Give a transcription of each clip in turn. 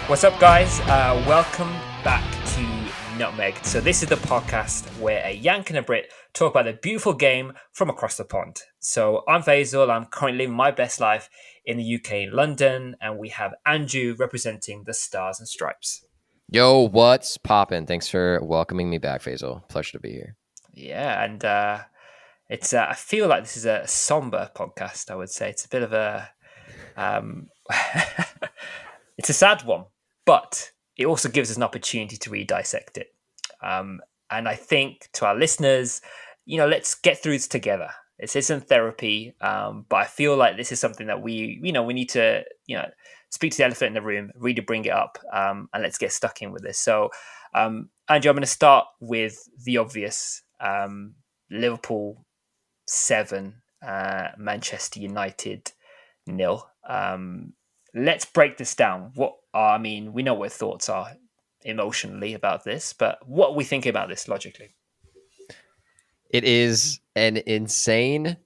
What's up, guys? Welcome back to Nutmegged. So this is the podcast where a Yank and a Brit talk about the beautiful game from across the pond. So I'm Faisal. I'm currently living my best life in the UK in London, and we have Andrew representing the Stars and Stripes. Yo, what's poppin'? Thanks for welcoming me back, Faisal. Pleasure to be here. Yeah, and it's I feel like this is a somber podcast. I would say it's a bit of a it's a sad one, but it also gives us an opportunity to really dissect it. And I think to our listeners, let's get through this together. This isn't therapy, but I feel like this is something that we need to, speak to the elephant in the room, really bring it up, and let's get stuck in with this. So, Andrew, I'm going to start with the obvious. Liverpool 7, Manchester United 0. Let's break this down. We know what thoughts are emotionally about this, but what are we thinking about this logically? It is an insane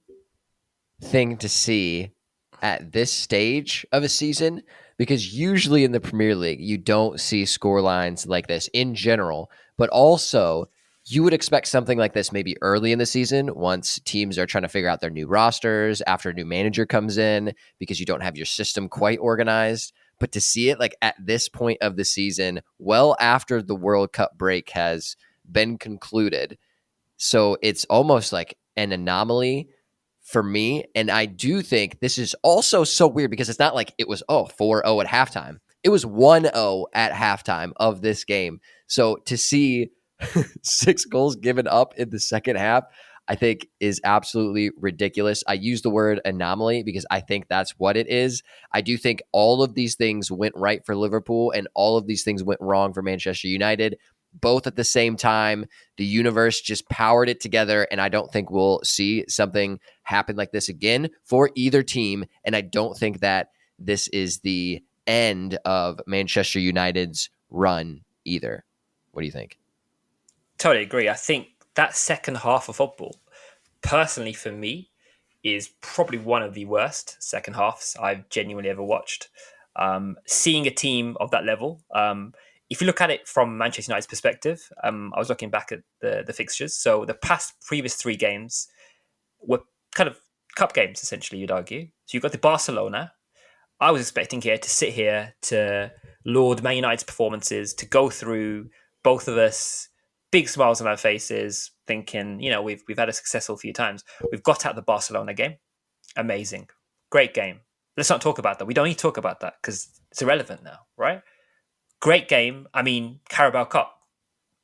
thing to see at this stage of a season because usually in the Premier League, you don't see score lines like this in general, but also you would expect something like this maybe early in the season once teams are trying to figure out their new rosters after a new manager comes in because you don't have your system quite organized. But to see it like at this point of the season, well after the World Cup break has been concluded, so it's almost like an anomaly for me. And I do think this is also so weird because it's not like it was 4-0 at halftime. It was 1-0 at halftime of this game. So to see 6 goals given up in the second half, I think is absolutely ridiculous. I use the word anomaly because I think that's what it is. I do think all of these things went right for Liverpool and all of these things went wrong for Manchester United, both at the same time. The universe just powered it together, and I don't think we'll see something happen like this again for either team. And I don't think that this is the end of Manchester United's run either. What do you think? Totally agree. I think that second half of football, personally for me, is probably one of the worst second halves I've genuinely ever watched. Seeing a team of that level, if you look at it from Manchester United's perspective, I was looking back at the fixtures. So the previous 3 games were kind of cup games, essentially, you'd argue. So you've got the Barcelona. I was expecting here to sit here to laud Man United's performances, to go through both of us, big smiles on our faces, thinking, we've had a successful few times. We've got out the Barcelona game. Amazing. Great game. Let's not talk about that. We don't need to talk about that because it's irrelevant now, right? Great game. I mean, Carabao Cup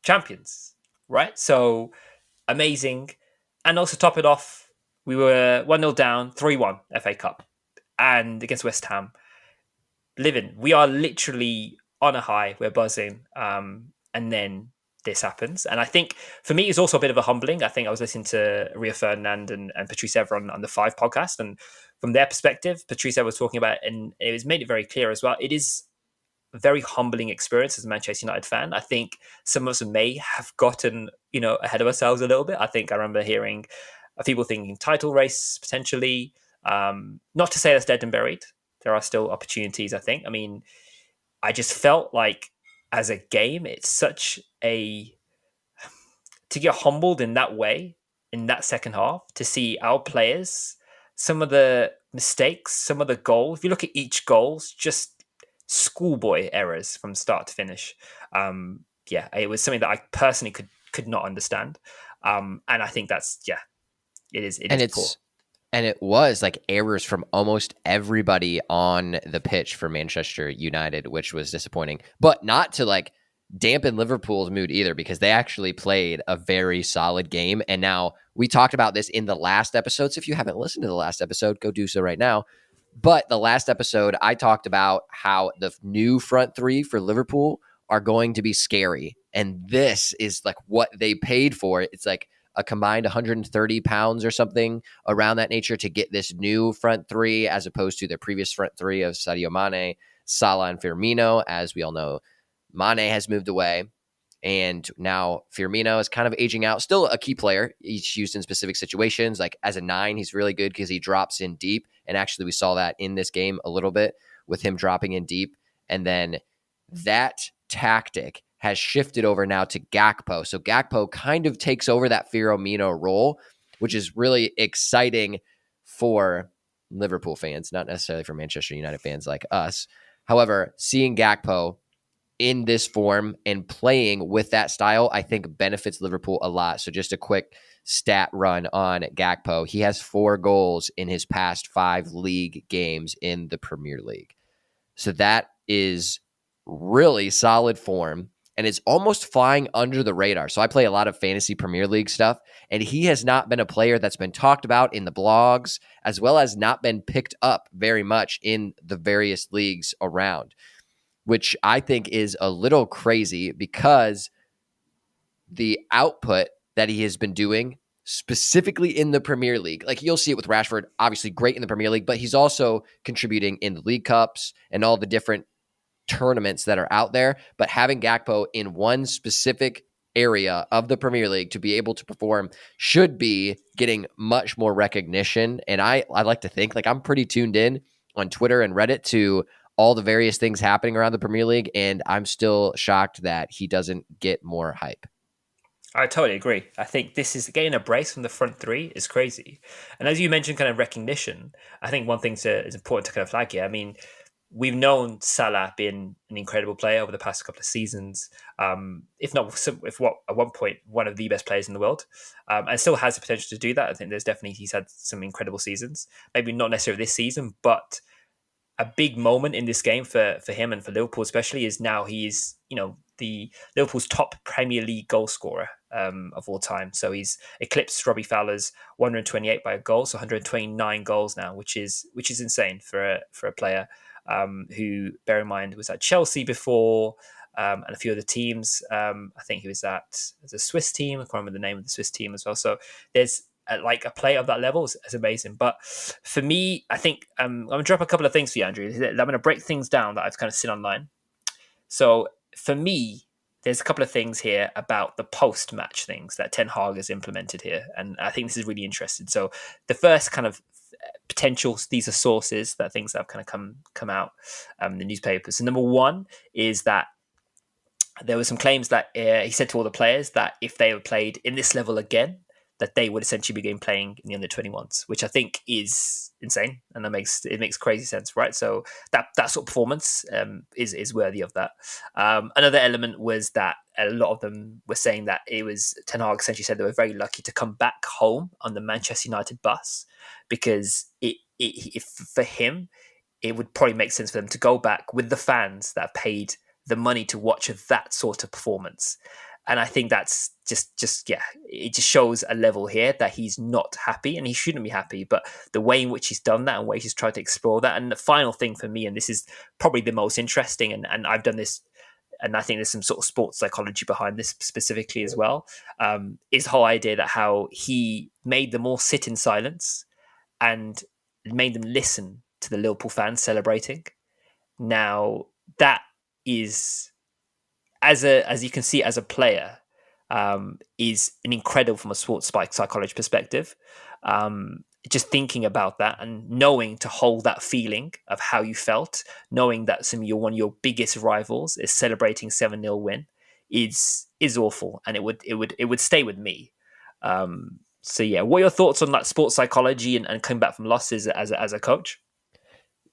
champions, right? So amazing. And also top it off, we were 1-0 down, 3-1 FA Cup. And against West Ham. We are literally on a high. We're buzzing. And then this happens. And I think for me, it's also a bit of a humbling. I think I was listening to Ria Ferdinand and Patrice Evra on the 5 podcast. And from their perspective, Patrice Evra was talking about it, and it was made it very clear as well. It is a very humbling experience as a Manchester United fan. I think some of us may have gotten, ahead of ourselves a little bit. I think I remember hearing people thinking title race potentially. Not to say that's dead and buried. There are still opportunities, I think. I mean, I just felt like as a game, it's such to get humbled in that way, in that second half, to see our players, some of the mistakes, some of the goals. If you look at each goal, just schoolboy errors from start to finish. It was something that I personally could not understand. And I think that's, it is poor. And it was like errors from almost everybody on the pitch for Manchester United, which was disappointing. But not to like dampen Liverpool's mood either, because they actually played a very solid game. And now we talked about this in the last episode. So if you haven't listened to the last episode, go do so right now. But the last episode, I talked about how the new front 3 for Liverpool are going to be scary. And this is like what they paid for. It's like a combined 130 pounds or something around that nature to get this new front 3 as opposed to their previous front 3 of Sadio Mane, Salah, and Firmino. As we all know, Mane has moved away, and now Firmino is kind of aging out. Still a key player. He's used in specific situations. Like as a 9, he's really good because he drops in deep. And actually we saw that in this game a little bit with him dropping in deep. And then that tactic has shifted over now to Gakpo. So Gakpo kind of takes over that Firmino role, which is really exciting for Liverpool fans, not necessarily for Manchester United fans like us. However, seeing Gakpo in this form and playing with that style, I think benefits Liverpool a lot. So just a quick stat run on Gakpo. He has 4 goals in his past 5 league games in the Premier League. So that is really solid form, and it's almost flying under the radar. So I play a lot of fantasy Premier League stuff, and he has not been a player that's been talked about in the blogs, as well as not been picked up very much in the various leagues around, which I think is a little crazy because the output that he has been doing specifically in the Premier League. Like you'll see it with Rashford, obviously great in the Premier League, but he's also contributing in the League Cups and all the different tournaments that are out there. But having Gakpo in one specific area of the Premier League to be able to perform should be getting much more recognition. And I like to think like I'm pretty tuned in on Twitter and Reddit to all the various things happening around the Premier League, and I'm still shocked that he doesn't get more hype. I totally agree. I think this is getting a brace from the front three is crazy. And as you mentioned, kind of recognition, I think one thing is important to kind of flag here. I mean, we've known Salah being an incredible player over the past couple of seasons. If not, if what at one point one of the best players in the world, and still has the potential to do that. I think he's had some incredible seasons. Maybe not necessarily this season, but a big moment in this game for him and for Liverpool especially is now he's the Liverpool's top Premier League goal scorer of all time. So he's eclipsed Robbie Fowler's 128 by a goal, so 129 goals now, which is insane for a player who, bear in mind, was at Chelsea before and a few other teams. I think he was at a Swiss team. I can't remember the name of the Swiss team as well. So there's like a player of that level is amazing. But for me, I think I'm going to drop a couple of things for you, Andrew. I'm going to break things down that I've kind of seen online. So for me, there's a couple of things here about the post-match things that Ten Hag has implemented here, and I think this is really interesting. So the first kind of potentials, these are sources that things that have kind of come out in the newspapers. So number one is that there were some claims that he said to all the players that if they were played in this level again, that they would essentially begin playing in the under 21s, which I think is insane, and it makes crazy sense, right? So that sort of performance is worthy of that. Another element was that a lot of them were saying that it was Ten Hag essentially said they were very lucky to come back home on the Manchester United bus because if for him it would probably make sense for them to go back with the fans that have paid the money to watch that sort of performance. And I think that's just it just shows a level here that he's not happy, and he shouldn't be happy. But the way in which he's done that and the way he's tried to explore that. And the final thing for me, and this is probably the most interesting, and I've done this, and I think there's some sort of sports psychology behind this specifically as well, is the whole idea that how he made them all sit in silence and made them listen to the Liverpool fans celebrating. Now, that is, as you can see as a player, is an incredible from a sports psychology perspective. Just thinking about that and knowing to hold that feeling of how you felt, knowing that one of your biggest rivals is celebrating 7-0 win is awful, and it would stay with me. So yeah, what are your thoughts on that sports psychology and coming back from losses as a coach?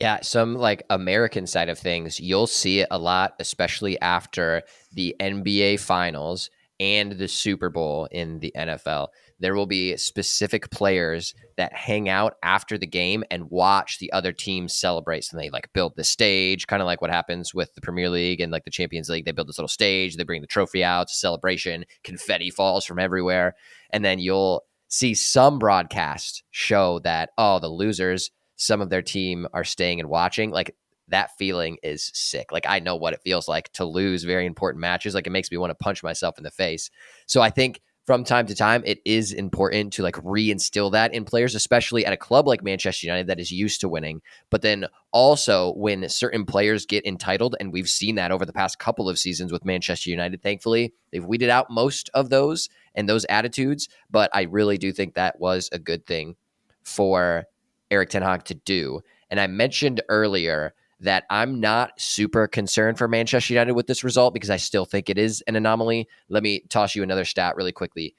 Yeah, some like American side of things, you'll see it a lot, especially after the NBA finals and the Super Bowl in the NFL. There will be specific players that hang out after the game and watch the other teams celebrate. So they like build the stage, kind of like what happens with the Premier League and like the Champions League. They build this little stage, they bring the trophy out, it's a celebration, confetti falls from everywhere. And then you'll see some broadcasts show that, oh, the losers, some of their team are staying and watching. Like that feeling is sick. Like I know what it feels like to lose very important matches. Like it makes me want to punch myself in the face. So I think from time to time, it is important to like reinstill that in players, especially at a club like Manchester United that is used to winning. But then also when certain players get entitled, and we've seen that over the past couple of seasons with Manchester United, thankfully, they've weeded out most of those and those attitudes. But I really do think that was a good thing for Erik ten Hag to do. And I mentioned earlier that I'm not super concerned for Manchester United with this result because I still think it is an anomaly. Let me toss you another stat really quickly.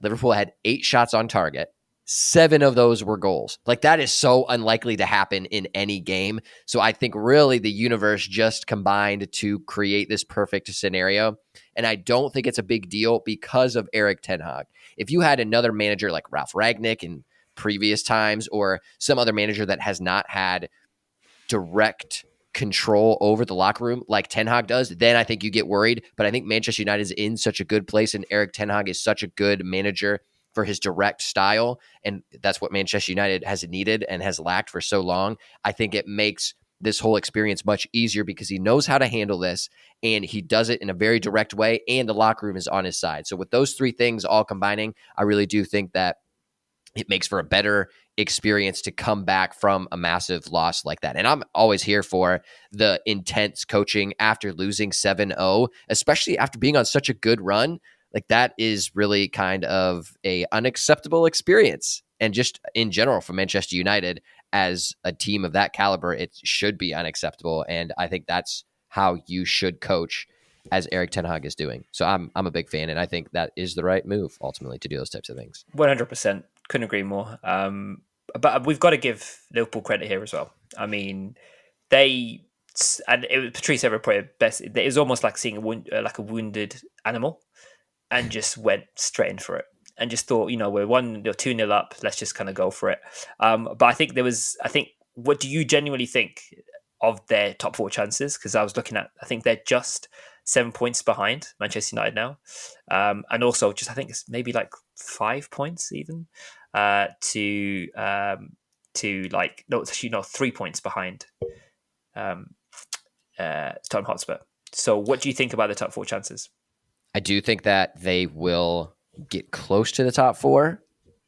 Liverpool had 8 shots on target. 7 of those were goals. Like, that is so unlikely to happen in any game. So I think really the universe just combined to create this perfect scenario. And I don't think it's a big deal because of Erik ten Hag. If you had another manager like Ralph Rangnick in previous times, or some other manager that has not had direct control over the locker room like Ten Hag does, then I think you get worried. But I think Manchester United is in such a good place, and Erik ten Hag is such a good manager for his direct style, and that's what Manchester United has needed and has lacked for so long. I think it makes this whole experience much easier because he knows how to handle this, and he does it in a very direct way, and the locker room is on his side. So with those 3 things all combining, I really do think that it makes for a better experience to come back from a massive loss like that. And I'm always here for the intense coaching after losing 7-0, especially after being on such a good run. Like, that is really kind of a unacceptable experience. And just in general for Manchester United as a team of that caliber, it should be unacceptable. And I think that's how you should coach, as Erik ten Hag is doing. So I'm a big fan, and I think that is the right move ultimately to do those types of things. 100%. Couldn't agree more. But we've got to give Liverpool credit here as well. I mean, Patrice ever put it best. It was almost like seeing a wounded animal, and just went straight in for it, and just thought, we're 1 or 2-0 up. Let's just kind of go for it. But I think what do you genuinely think of their top 4 chances? Because I was looking at, I think they're just 7 points behind Manchester United now, and also just I think it's maybe like 5 points even to 3 points behind Tottenham Hotspur. So what do you think about the top 4 chances? I do think that they will get close to the top 4.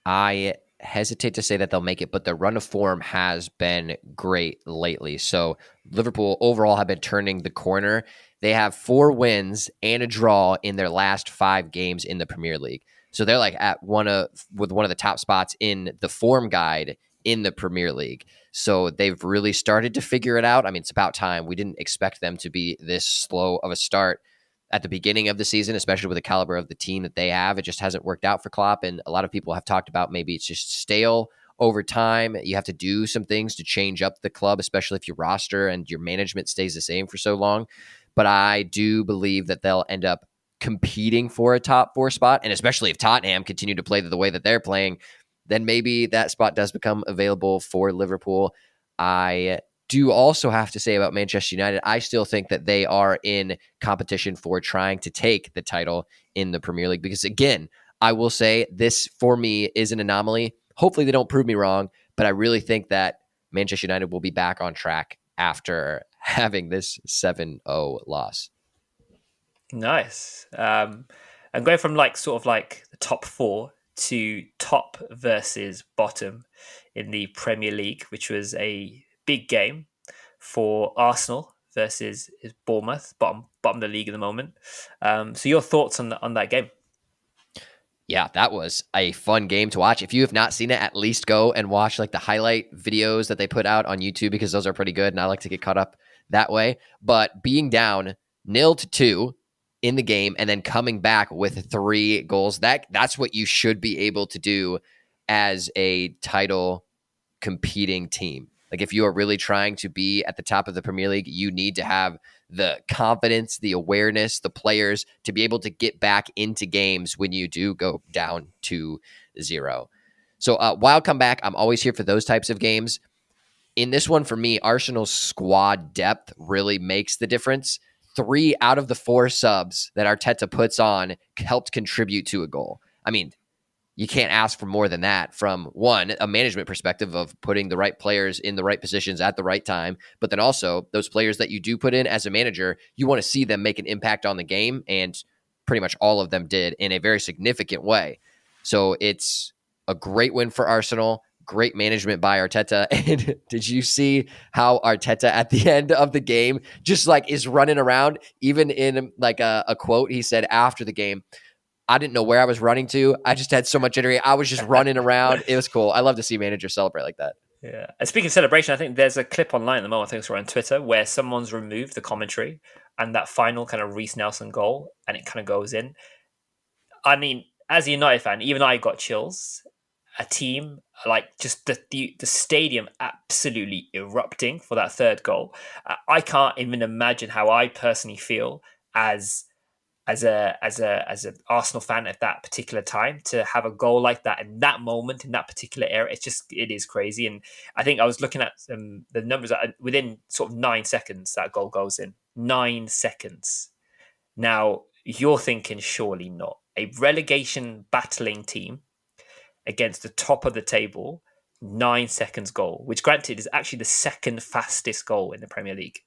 I hesitate to say that they'll make it, but the run of form has been great lately. So Liverpool overall have been turning the corner. They have 4 wins and a draw in their last 5 games in the Premier League. So they're like with one of the top spots in the form guide in the Premier League. So they've really started to figure it out. I mean, it's about time. We didn't expect them to be this slow of a start at the beginning of the season, especially with the caliber of the team that they have. It just hasn't worked out for Klopp, and a lot of people have talked about maybe it's just stale over time. You have to do some things to change up the club, especially if your roster and your management stays the same for so long. But I do believe that they'll end up competing for a top 4 spot, and especially if Tottenham continue to play the way that they're playing, then maybe that spot does become available for Liverpool. I do also have to say about Manchester United, I still think that they are in competition for trying to take the title in the Premier League because, again, I will say this for me is an anomaly. Hopefully they don't prove me wrong, but I really think that Manchester United will be back on track after having this 7-0 loss. Nice. And going from the top 4 to top versus bottom in the Premier League, which was a big game for Arsenal versus Bournemouth, bottom of the league at the moment. So your thoughts on that game? Yeah, that was a fun game to watch. If you have not seen it, at least go and watch the highlight videos that they put out on YouTube because those are pretty good, and I like to get caught up that way. But being down 0-2 in the game and then coming back with 3 goals, that's what you should be able to do as a title competing team. Like, if you are really trying to be at the top of the Premier League, you need to have the confidence, the awareness, the players to be able to get back into games when you do go down 2-0. So while come back, I'm always here for those types of games. In this one, for me, Arsenal's squad depth really makes the difference. 3 out of the 4 subs that Arteta puts on helped contribute to a goal. I mean, you can't ask for more than that from, one, a management perspective of putting the right players in the right positions at the right time, but then also those players that you do put in as a manager, you want to see them make an impact on the game, and pretty much all of them did in a very significant way. So it's a great win for Arsenal, great management by Arteta. And did you see how Arteta at the end of the game just is running around? Even in a quote he said after the game, I didn't know where I was running to. I just had so much energy. I was just running around. It was cool. I love to see managers celebrate like that. Yeah. And speaking of celebration, I think there's a clip online at the moment, I think it's on Twitter, where someone's removed the commentary and that final kind of Reece Nelson goal and it kind of goes in. I mean, as a United fan, even I got chills. A team like just the stadium absolutely erupting for that third goal. I can't even imagine how I personally feel as as a Arsenal fan at that particular time to have a goal like that in that moment in that particular era. It is crazy. And I think I was looking at the numbers within sort of 9 seconds that goal goes in. 9 seconds. Now you're thinking surely not a relegation battling team against the top of the table. 9 seconds goal, which granted is actually the second fastest goal in the Premier League.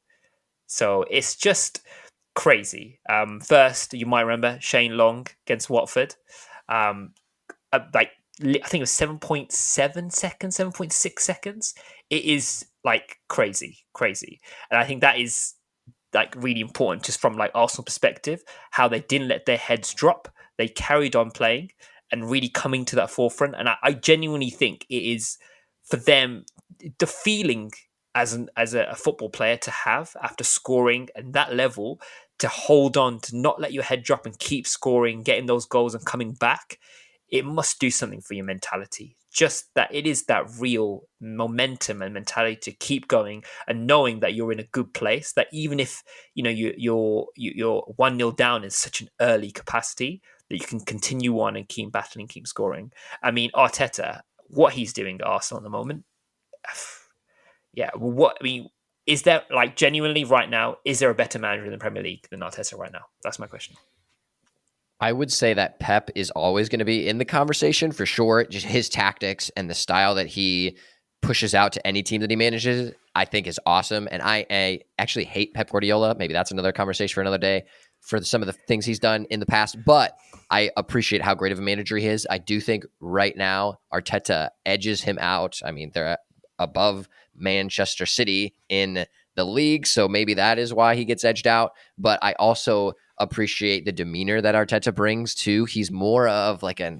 So it's just crazy. First, you might remember Shane Long against Watford. Um, like I think it was 7.7 seconds, 7.6 seconds. It is like crazy, crazy, and I think that is like really important just from like Arsenal perspective, how they didn't let their heads drop. They carried on playing and really coming to that forefront. And I genuinely think it is for them the feeling as a football player to have after scoring and that level to hold on, to not let your head drop and keep scoring, getting those goals and coming back. It must do something for your mentality. Just that it is that real momentum and mentality to keep going and knowing that you're in a good place. That even if you're 1-0 down in such an early capacity, that you can continue on and keep battling, keep scoring. I mean, Arteta, what he's doing at Arsenal at the moment, yeah. What I mean, is there like genuinely right now? Is there a better manager in the Premier League than Arteta right now? That's my question. I would say that Pep is always going to be in the conversation for sure. Just his tactics and the style that he pushes out to any team that he manages, I think is awesome. And I actually hate Pep Guardiola. Maybe that's another conversation for another day for some of the things he's done in the past. But I appreciate how great of a manager he is. I do think right now Arteta edges him out. I mean, they're above Manchester City in the league, so maybe that is why he gets edged out. But I also appreciate the demeanor that Arteta brings too. He's more of like a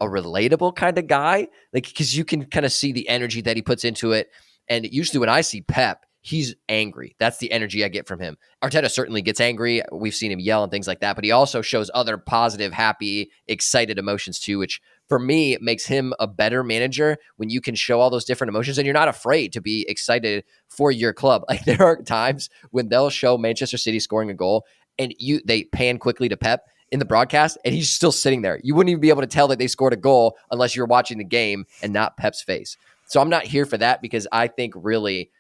relatable kind of guy, like because you can kind of see the energy that he puts into it. And usually when I see Pep, he's angry. That's the energy I get from him. Arteta certainly gets angry. We've seen him yell and things like that, but he also shows other positive, happy, excited emotions too, which for me makes him a better manager when you can show all those different emotions and you're not afraid to be excited for your club. Like there are times when they'll show Manchester City scoring a goal and they pan quickly to Pep in the broadcast, and he's still sitting there. You wouldn't even be able to tell that they scored a goal unless you're watching the game and not Pep's face. So I'm not here for that because I think really,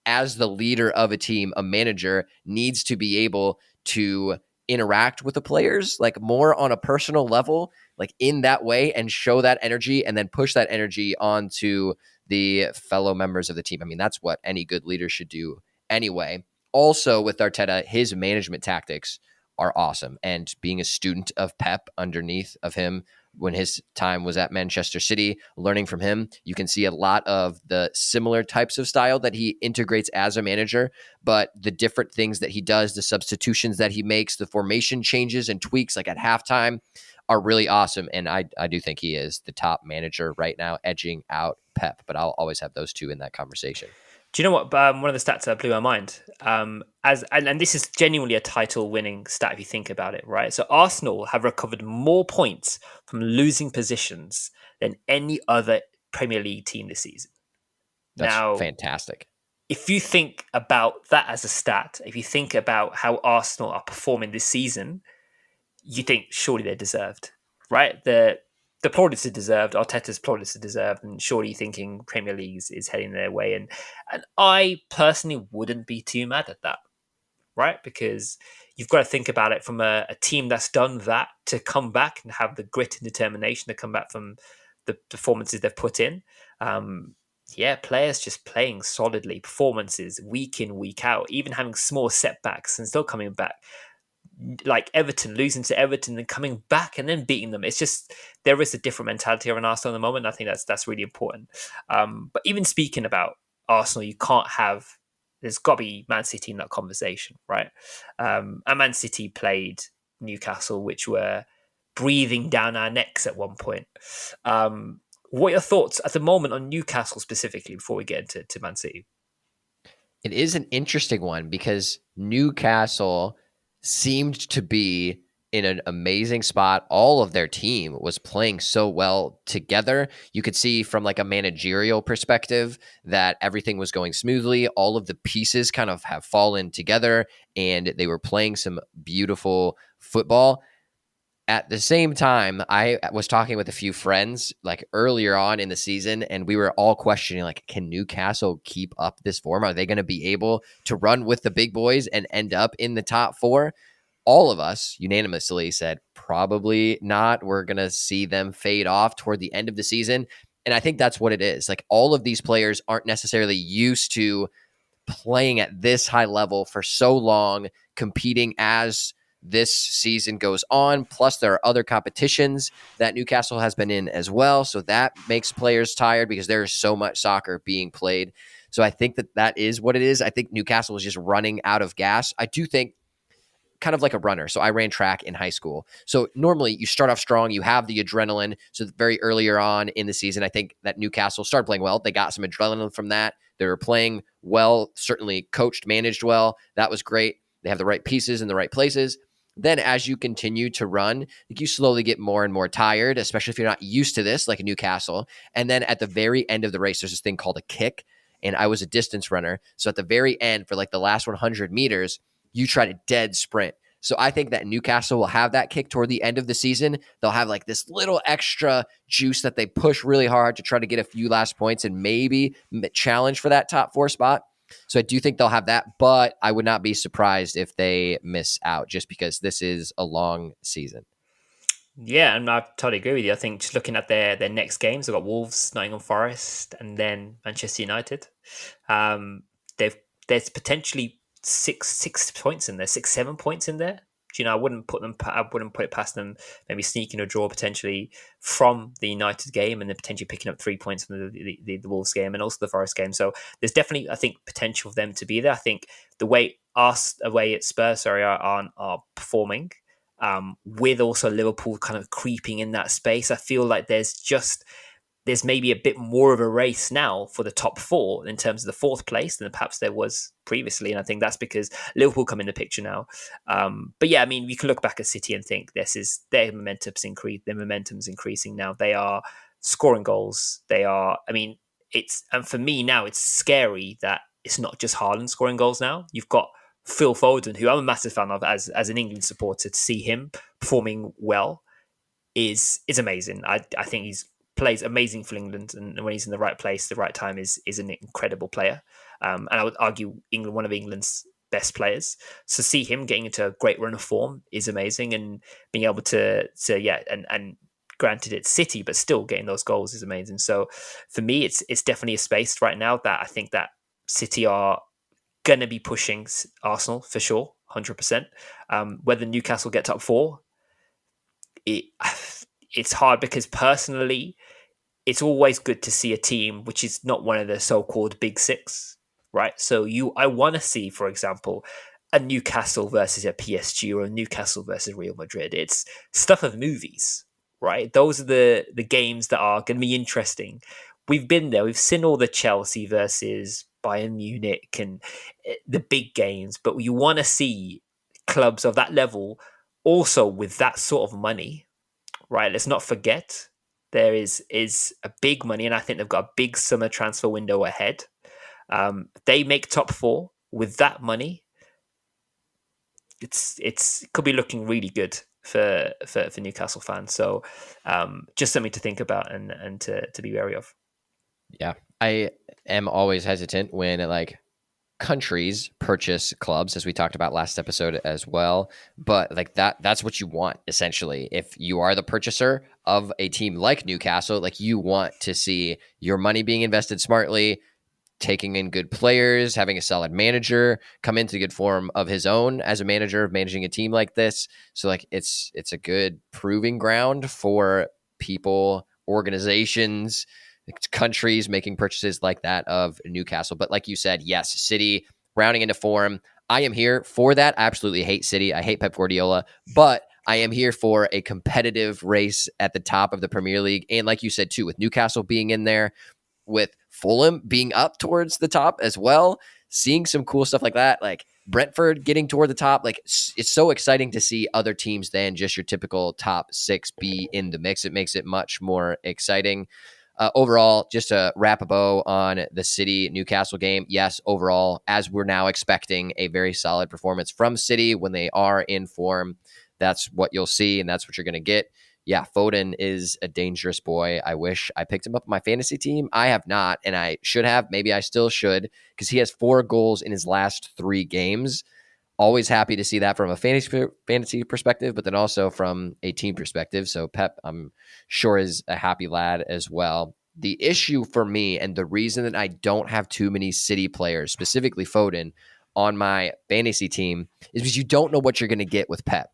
as the leader of a team, a manager needs to be able to interact with the players like more on a personal level, like in that way, and show that energy and then push that energy onto the fellow members of the team. I mean, that's what any good leader should do anyway. Also, with Arteta, his management tactics are awesome. And being a student of Pep underneath of him when his time was at Manchester City, learning from him, you can see a lot of the similar types of style that he integrates as a manager, but the different things that he does, the substitutions that he makes, the formation changes and tweaks like at halftime are really awesome. And I do think he is the top manager right now, edging out Pep, but I'll always have those two in that conversation. Do you know what? One of the stats that blew my mind, and this is genuinely a title-winning stat if you think about it, right? So Arsenal have recovered more points from losing positions than any other Premier League team this season. That's Now, fantastic. if you think about that as a stat, if you think about how Arsenal are performing this season, you think surely they're deserved, right? The plaudits are deserved. Arteta's plaudits are deserved, and surely thinking Premier League is heading their way. And I personally wouldn't be too mad at that, right? Because you've got to think about it from a team that's done that to come back and have the grit and determination to come back from the performances they've put in. Yeah, players just playing solidly, performances week in, week out, even having small setbacks and still coming back like Everton, losing to Everton and coming back and then beating them. It's just there is a different mentality of an Arsenal at the moment. I think that's really important. But even speaking about Arsenal, you can't have. There's got to be Man City in that conversation, right? And Man City played Newcastle, which were breathing down our necks at one point. What are your thoughts at the moment on Newcastle specifically before we get into Man City? It is an interesting one because Newcastle seemed to be in an amazing spot. All of their team was playing so well together. You could see from like a managerial perspective that everything was going smoothly. All of the pieces kind of have fallen together and they were playing some beautiful football. At the same time, I was talking with a few friends like earlier on in the season, and we were all questioning like, can Newcastle keep up this form? Are they going to be able to run with the big boys and end up in the top four? All of us unanimously said probably not. We're going to see them fade off toward the end of the season. And I think that's what it is. Like all of these players aren't necessarily used to playing at this high level for so long, competing as this season goes on. Plus, there are other competitions that Newcastle has been in as well. So that makes players tired because there's so much soccer being played. So I think that is what it is. I think Newcastle is just running out of gas. I do think kind of like a runner. So I ran track in high school. So normally you start off strong, you have the adrenaline. So very earlier on in the season, I think that Newcastle started playing well. They got some adrenaline from that. They were playing well, certainly coached, managed well. That was great. They have the right pieces in the right places. Then as you continue to run, you slowly get more and more tired, especially if you're not used to this, like Newcastle. And then at the very end of the race, there's this thing called a kick. And I was a distance runner. So at the very end, for like the last 100 meters, you try to dead sprint. So I think that Newcastle will have that kick toward the end of the season. They'll have like this little extra juice that they push really hard to try to get a few last points and maybe challenge for that top four spot. So I do think they'll have that, but I would not be surprised if they miss out just because this is a long season. Yeah, and I totally agree with you. I think just looking at their next games, they've got Wolves, Nottingham Forest, and then Manchester United. They've there's potentially six points in there, 6 7 points in there. I wouldn't put it past them. Maybe sneaking a draw potentially from the United game, and then potentially picking up 3 points from the Wolves game and also the Forest game. So there's definitely, I think, potential for them to be there. I think the way away at Spurs, are performing. With also Liverpool kind of creeping in that space, I feel like there's maybe a bit more of a race now for the top four in terms of the fourth place than perhaps there was previously. And I think that's because Liverpool come in the picture now. But yeah, I mean, you can look back at City and think their momentum's increasing now. They are scoring goals. And for me now, it's scary that it's not just Haaland scoring goals now. You've got Phil Foden, who I'm a massive fan of as an England supporter. To see him performing well is amazing. I think he's plays amazing for England, and when he's in the right place, the right time, is an incredible player. And I would argue one of England's best players. So see him getting into a great run of form is amazing, and being able to and granted it's City, but still getting those goals is amazing. So for me, it's definitely a space right now that I think that City are going to be pushing Arsenal for sure, 100%. Whether Newcastle get top four, it's hard because personally, it's always good to see a team which is not one of the so-called big six, right? So I want to see, for example, a Newcastle versus a PSG or a Newcastle versus Real Madrid. It's stuff of movies, right? Those are the games that are going to be interesting. We've been there. We've seen all the Chelsea versus Bayern Munich and the big games, but you want to see clubs of that level also with that sort of money, right? Let's not forget there is a big money, and I think they've got a big summer transfer window ahead. They make top four with that money. It could be looking really good for Newcastle fans. So just something to think about and to be wary of. Yeah, I am always hesitant when like countries purchase clubs, as we talked about last episode as well. But like that's what you want, essentially. If you are the purchaser of a team like Newcastle, like you want to see your money being invested smartly, taking in good players, having a solid manager come into good form of his own as a manager of managing a team like this. So like it's a good proving ground for people, organizations, countries making purchases like that of Newcastle. But like you said, yes, City rounding into form. I am here for that. I absolutely hate City. I hate Pep Guardiola, but I am here for a competitive race at the top of the Premier League. And like you said, too, with Newcastle being in there, with Fulham being up towards the top as well, seeing some cool stuff like that, like Brentford getting toward the top. Like, it's so exciting to see other teams than just your typical top six be in the mix. It makes it much more exciting. Overall, just to wrap a bow on the City Newcastle game, yes, overall, as we're now expecting a very solid performance from City when they are in form, that's what you'll see, and that's what you're going to get. Yeah, Foden is a dangerous boy. I wish I picked him up on my fantasy team. I have not, and I should have. Maybe I still should, because he has 4 goals in his last 3 games. Always happy to see that from a fantasy perspective, but then also from a team perspective. So Pep, I'm sure, is a happy lad as well. The issue for me, and the reason that I don't have too many City players, specifically Foden, on my fantasy team, is because you don't know what you're going to get with Pep.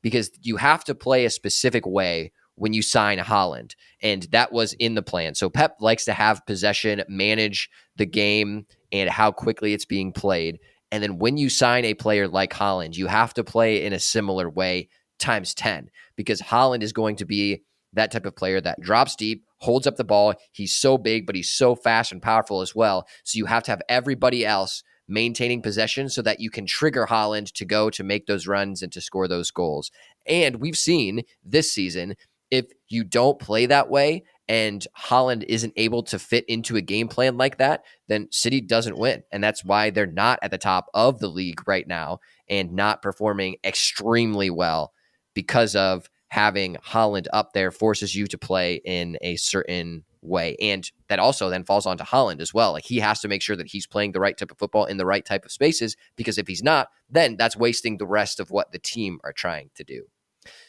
Because you have to play a specific way when you sign Haaland, and that was in the plan. So Pep likes to have possession, manage the game, and how quickly it's being played. And then when you sign a player like Haaland, you have to play in a similar way times 10, because Haaland is going to be that type of player that drops deep, holds up the ball. He's so big, but he's so fast and powerful as well. So you have to have everybody else maintaining possession so that you can trigger Haaland to go to make those runs and to score those goals. And we've seen this season, if you don't play that way and Haaland isn't able to fit into a game plan like that, then City doesn't win. And that's why they're not at the top of the league right now and not performing extremely well, because of having Haaland up there forces you to play in a certain way. And that also then falls onto Haaland as well. Like, he has to make sure that he's playing the right type of football in the right type of spaces, because if he's not, then that's wasting the rest of what the team are trying to do.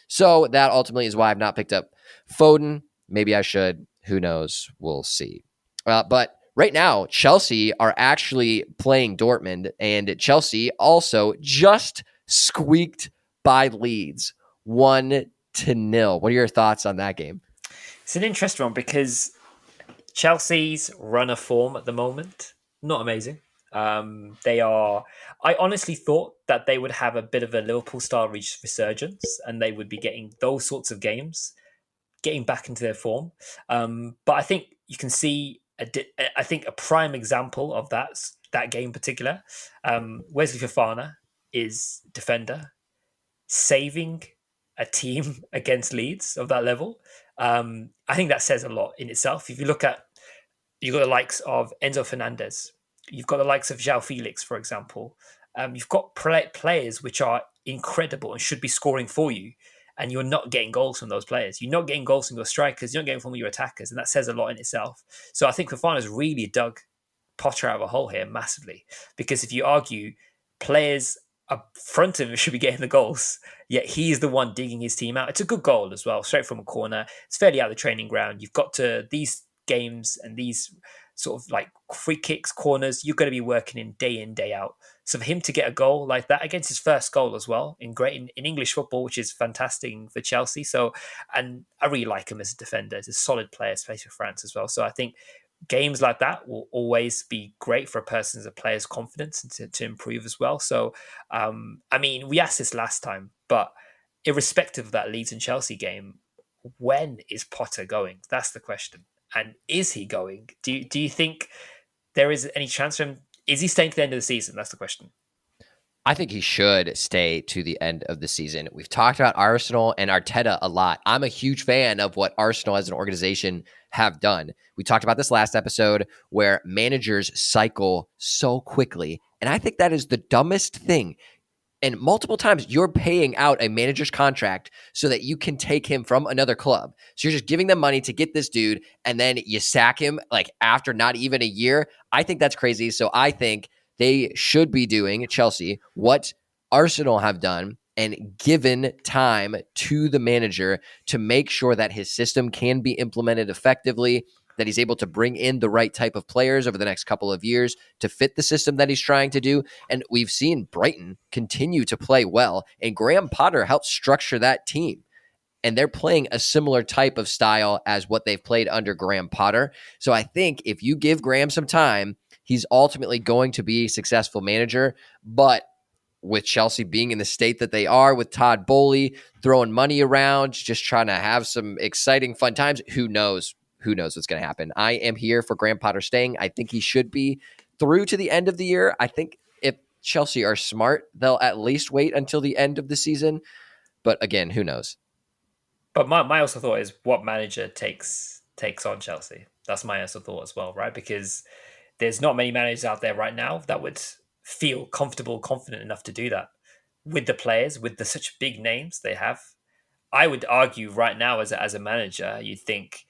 So that ultimately is why I've not picked up Foden. Maybe I should. Who knows? We'll see. But right now, Chelsea are actually playing Dortmund, and Chelsea also just squeaked by Leeds 1-0. What are your thoughts on that game? It's an interesting one because Chelsea's run of form at the moment, not amazing. They are. I honestly thought that they would have a bit of a Liverpool-style resurgence, and they would be getting those sorts of games, getting back into their form. But I think you can see, I think a prime example of that game in particular. Wesley Fofana is defender, saving a team against Leeds of that level. I think that says a lot in itself. If you look at, you've got the likes of Enzo Fernandez, you've got the likes of João Felix, for example. You've got players which are incredible and should be scoring for you, and you're not getting goals from those players. You're not getting goals from your strikers. You're not getting from your attackers, and that says a lot in itself. So I think Fofana's really dug Potter out of a hole here massively, because if you argue players up front of him should be getting the goals, yet he's the one digging his team out. It's a good goal as well, straight from a corner. It's fairly out of the training ground. You've got to these games and these sort of like free kicks, corners, you're going to be working in, day out. So for him to get a goal like that against his first goal as well, in English football, which is fantastic for Chelsea. So, and I really like him as a defender. He's a solid player, especially for France as well. So I think games like that will always be great for a player's confidence and to improve as well. So, I mean, we asked this last time, but irrespective of that Leeds and Chelsea game, when is Potter going? That's the question. And is he going? Do you think there is any chance for him? Is he staying to the end of the season? That's the question. I think he should stay to the end of the season. We've talked about Arsenal and Arteta a lot. I'm a huge fan of what Arsenal as an organization have done. We talked about this last episode where managers cycle so quickly. And I think that is the dumbest thing. And multiple times you're paying out a manager's contract so that you can take him from another club. So you're just giving them money to get this dude, and then you sack him like after not even a year. I think that's crazy. So I think they should be doing, Chelsea, what Arsenal have done and given time to the manager to make sure that his system can be implemented effectively, that he's able to bring in the right type of players over the next couple of years to fit the system that he's trying to do. And we've seen Brighton continue to play well, and Graham Potter helped structure that team. And they're playing a similar type of style as what they've played under Graham Potter. So I think if you give Graham some time, he's ultimately going to be a successful manager. But with Chelsea being in the state that they are, with Todd Bowley throwing money around, just trying to have some exciting, fun times. Who knows? Who knows what's going to happen? I am here for Graham Potter staying. I think he should be through to the end of the year. I think if Chelsea are smart, they'll at least wait until the end of the season. But again, who knows? But my also thought is what manager takes on Chelsea. That's my also thought as well, right? Because there's not many managers out there right now that would feel comfortable, confident enough to do that with the players, with the such big names they have. I would argue right now, as a manager, you'd think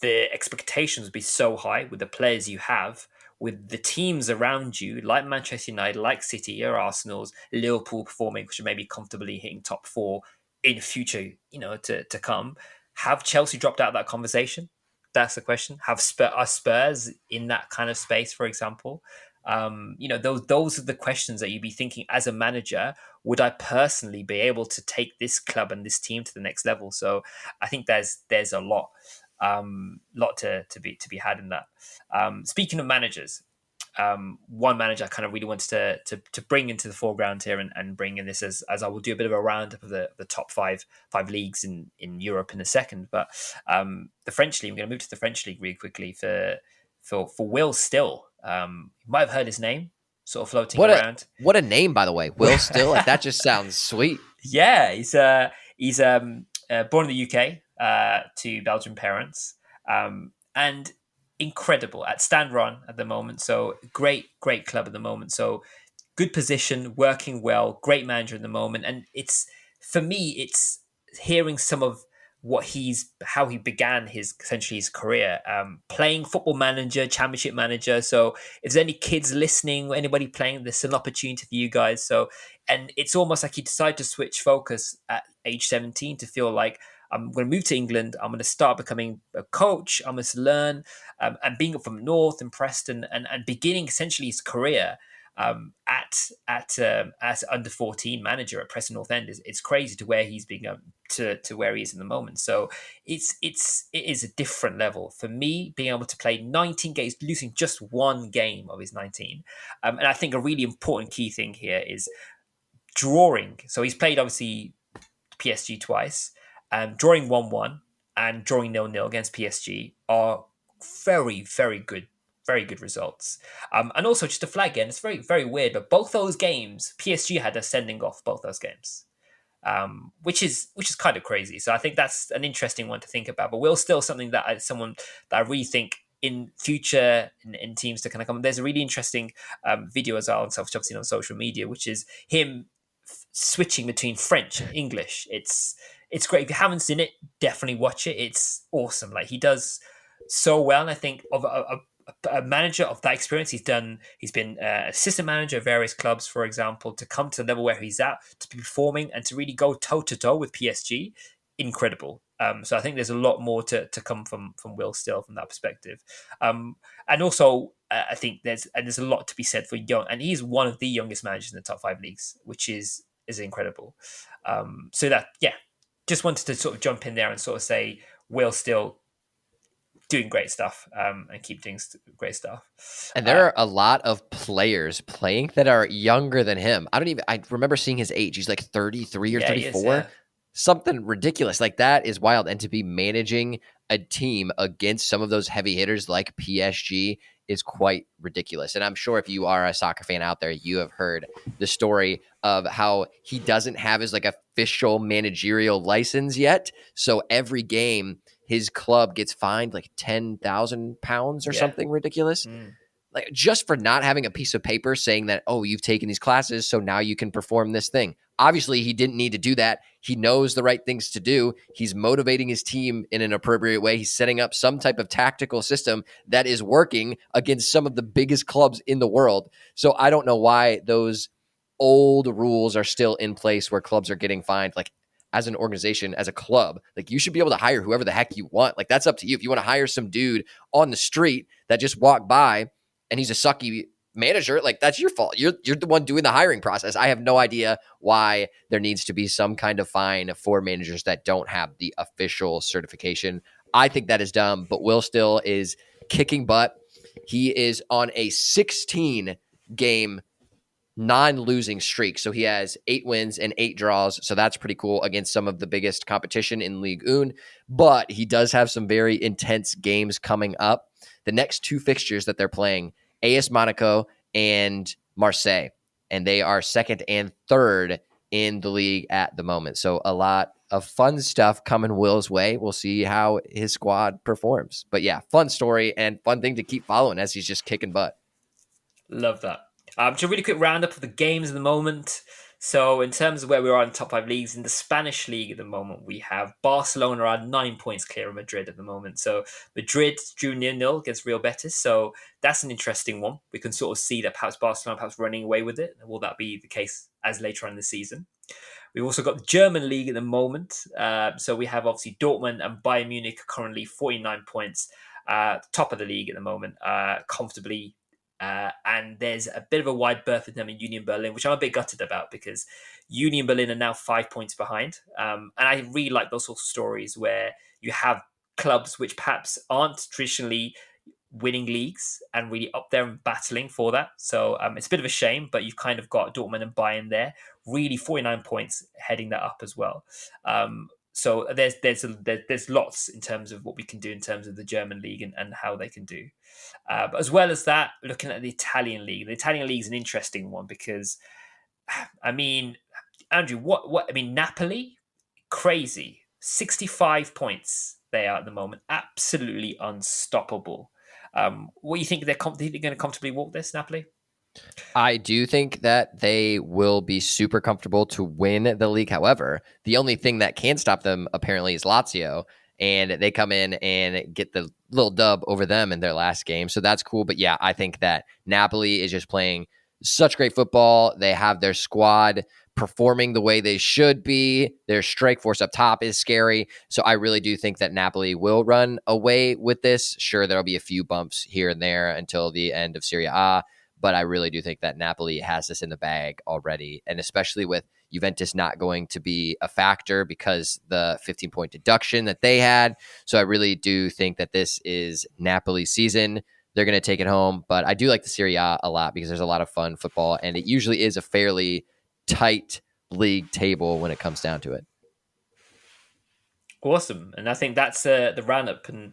the expectations would be so high with the players you have, with the teams around you, like Manchester United, like City or Arsenal's, Liverpool performing, which are maybe comfortably hitting top four in future, to come. Have Chelsea dropped out of that conversation? That's the question. Are Spurs in that kind of space, for example? Those are the questions that you'd be thinking as a manager. Would I personally be able to take this club and this team to the next level? So I think there's a lot to be had in that. Speaking of managers, one manager I kind of really wanted to bring into the foreground here and bring in this as I will do a bit of a roundup of the top five leagues in Europe in a second. But the French league, I'm going to move to the French league really quickly for Will Still. You might have heard his name sort of floating around. What a name, by the way, Will Still. Like that just sounds sweet. Yeah, he's born in the UK to Belgian parents, and incredible at Stand Run at the moment. So great club at the moment. So good position, working well, great manager at the moment. And it's, for me, it's hearing some of how he began essentially his career, playing Football Manager, Championship Manager. So if there's any kids listening, anybody playing, there's an opportunity for you guys. So, and it's almost like he decided to switch focus at age 17 to feel like, I'm going to move to England. I'm going to start becoming a coach. I must learn, and being from North and Preston, and beginning essentially his career as under 14 manager at Preston North End. It's crazy to where he's being to where he is in the moment. So it is a different level for me, being able to play 19 games, losing just one game of his 19. And I think a really important key thing here is drawing. So he's played obviously PSG twice. Drawing 1-1 and drawing 0-0 against PSG are very, very good results. And also just to flag again, it's very, very weird, but both those games, PSG had a sending off both those games, which is kind of crazy. So I think that's an interesting one to think about. But Will Still something that I really think in future in teams to kind of come. There's a really interesting video as well, and I've seen on social media, which is him switching between French and English. It's great. If you haven't seen it, definitely watch it. It's awesome. Like he does so well. And I think of a manager of that experience, he's been assistant manager of various clubs, for example, to come to the level where he's at, to be performing and to really go toe to toe with PSG. Incredible. So I think there's a lot more to come from Will Still from that perspective. And also I think there's a lot to be said for young, and he's one of the youngest managers in the top 5 leagues, which is incredible. So that, yeah, just wanted to sort of jump in there and sort of say Will Still doing great stuff, and keep doing great stuff. And there are a lot of players playing that are younger than him. I remember seeing his age. He's like 33 or 34. Yeah. Something ridiculous. Like that is wild. And to be managing a team against some of those heavy hitters like PSG is quite ridiculous. And I'm sure if you are a soccer fan out there, you have heard the story of how he doesn't have his like official managerial license yet. So every game, his club gets fined like £10,000 or something ridiculous. Like just for not having a piece of paper saying that, oh, you've taken these classes, so now you can perform this thing. Obviously, he didn't need to do that. He knows the right things to do. He's motivating his team in an appropriate way. He's setting up some type of tactical system that is working against some of the biggest clubs in the world. So I don't know why those old rules are still in place where clubs are getting fined. Like as an organization, as a club, like you should be able to hire whoever the heck you want. Like that's up to you. If you want to hire some dude on the street that just walked by and he's a sucky manager, like that's your fault. You're the one doing the hiring process. I have no idea why there needs to be some kind of fine for managers that don't have the official certification. I think that is dumb, but Will Still is kicking butt. He is on a 16 game non-losing streak. So he has 8 wins and 8 draws. So that's pretty cool against some of the biggest competition in Ligue 1. But he does have some very intense games coming up. The next 2 fixtures that they're playing, AS Monaco and Marseille. And they are second and third in the league at the moment. So a lot of fun stuff coming Will's way. We'll see how his squad performs. But yeah, fun story and fun thing to keep following as he's just kicking butt. Love that. Just a really quick roundup of the games at the moment. So in terms of where we are in the top 5 leagues, in the Spanish league at the moment, we have Barcelona are 9 points clear of Madrid at the moment. So Madrid drew 0-0 against Real Betis. So that's an interesting one. We can sort of see that perhaps Barcelona perhaps running away with it. Will that be the case as later on in the season? We've also got the German league at the moment. So we have obviously Dortmund and Bayern Munich currently 49 points, top of the league at the moment, comfortably. And there's a bit of a wide berth with them in Union Berlin, which I'm a bit gutted about because Union Berlin are now 5 points behind. And I really like those sorts of stories where you have clubs which perhaps aren't traditionally winning leagues and really up there and battling for that. So it's a bit of a shame, but you've kind of got Dortmund and Bayern there, really 49 points heading that up as well. So there's lots in terms of what we can do in terms of the German league and how they can do. But as well as that, looking at the Italian league is an interesting one because, I mean, Andrew, Napoli, crazy, 65 points they are at the moment, absolutely unstoppable. What do you think they're going to comfortably walk this, Napoli? I do think that they will be super comfortable to win the league. However, the only thing that can stop them apparently is Lazio, and they come in and get the little dub over them in their last game. So that's cool. But yeah, I think that Napoli is just playing such great football. They have their squad performing the way they should be. Their strike force up top is scary. So I really do think that Napoli will run away with this. Sure, there'll be a few bumps here and there until the end of Serie A. But I really do think that Napoli has this in the bag already. And especially with Juventus not going to be a factor because the 15-point deduction that they had. So I really do think that this is Napoli's season. They're going to take it home. But I do like the Serie A lot because there's a lot of fun football. And it usually is a fairly tight league table when it comes down to it. Awesome. And I think that's the roundup. And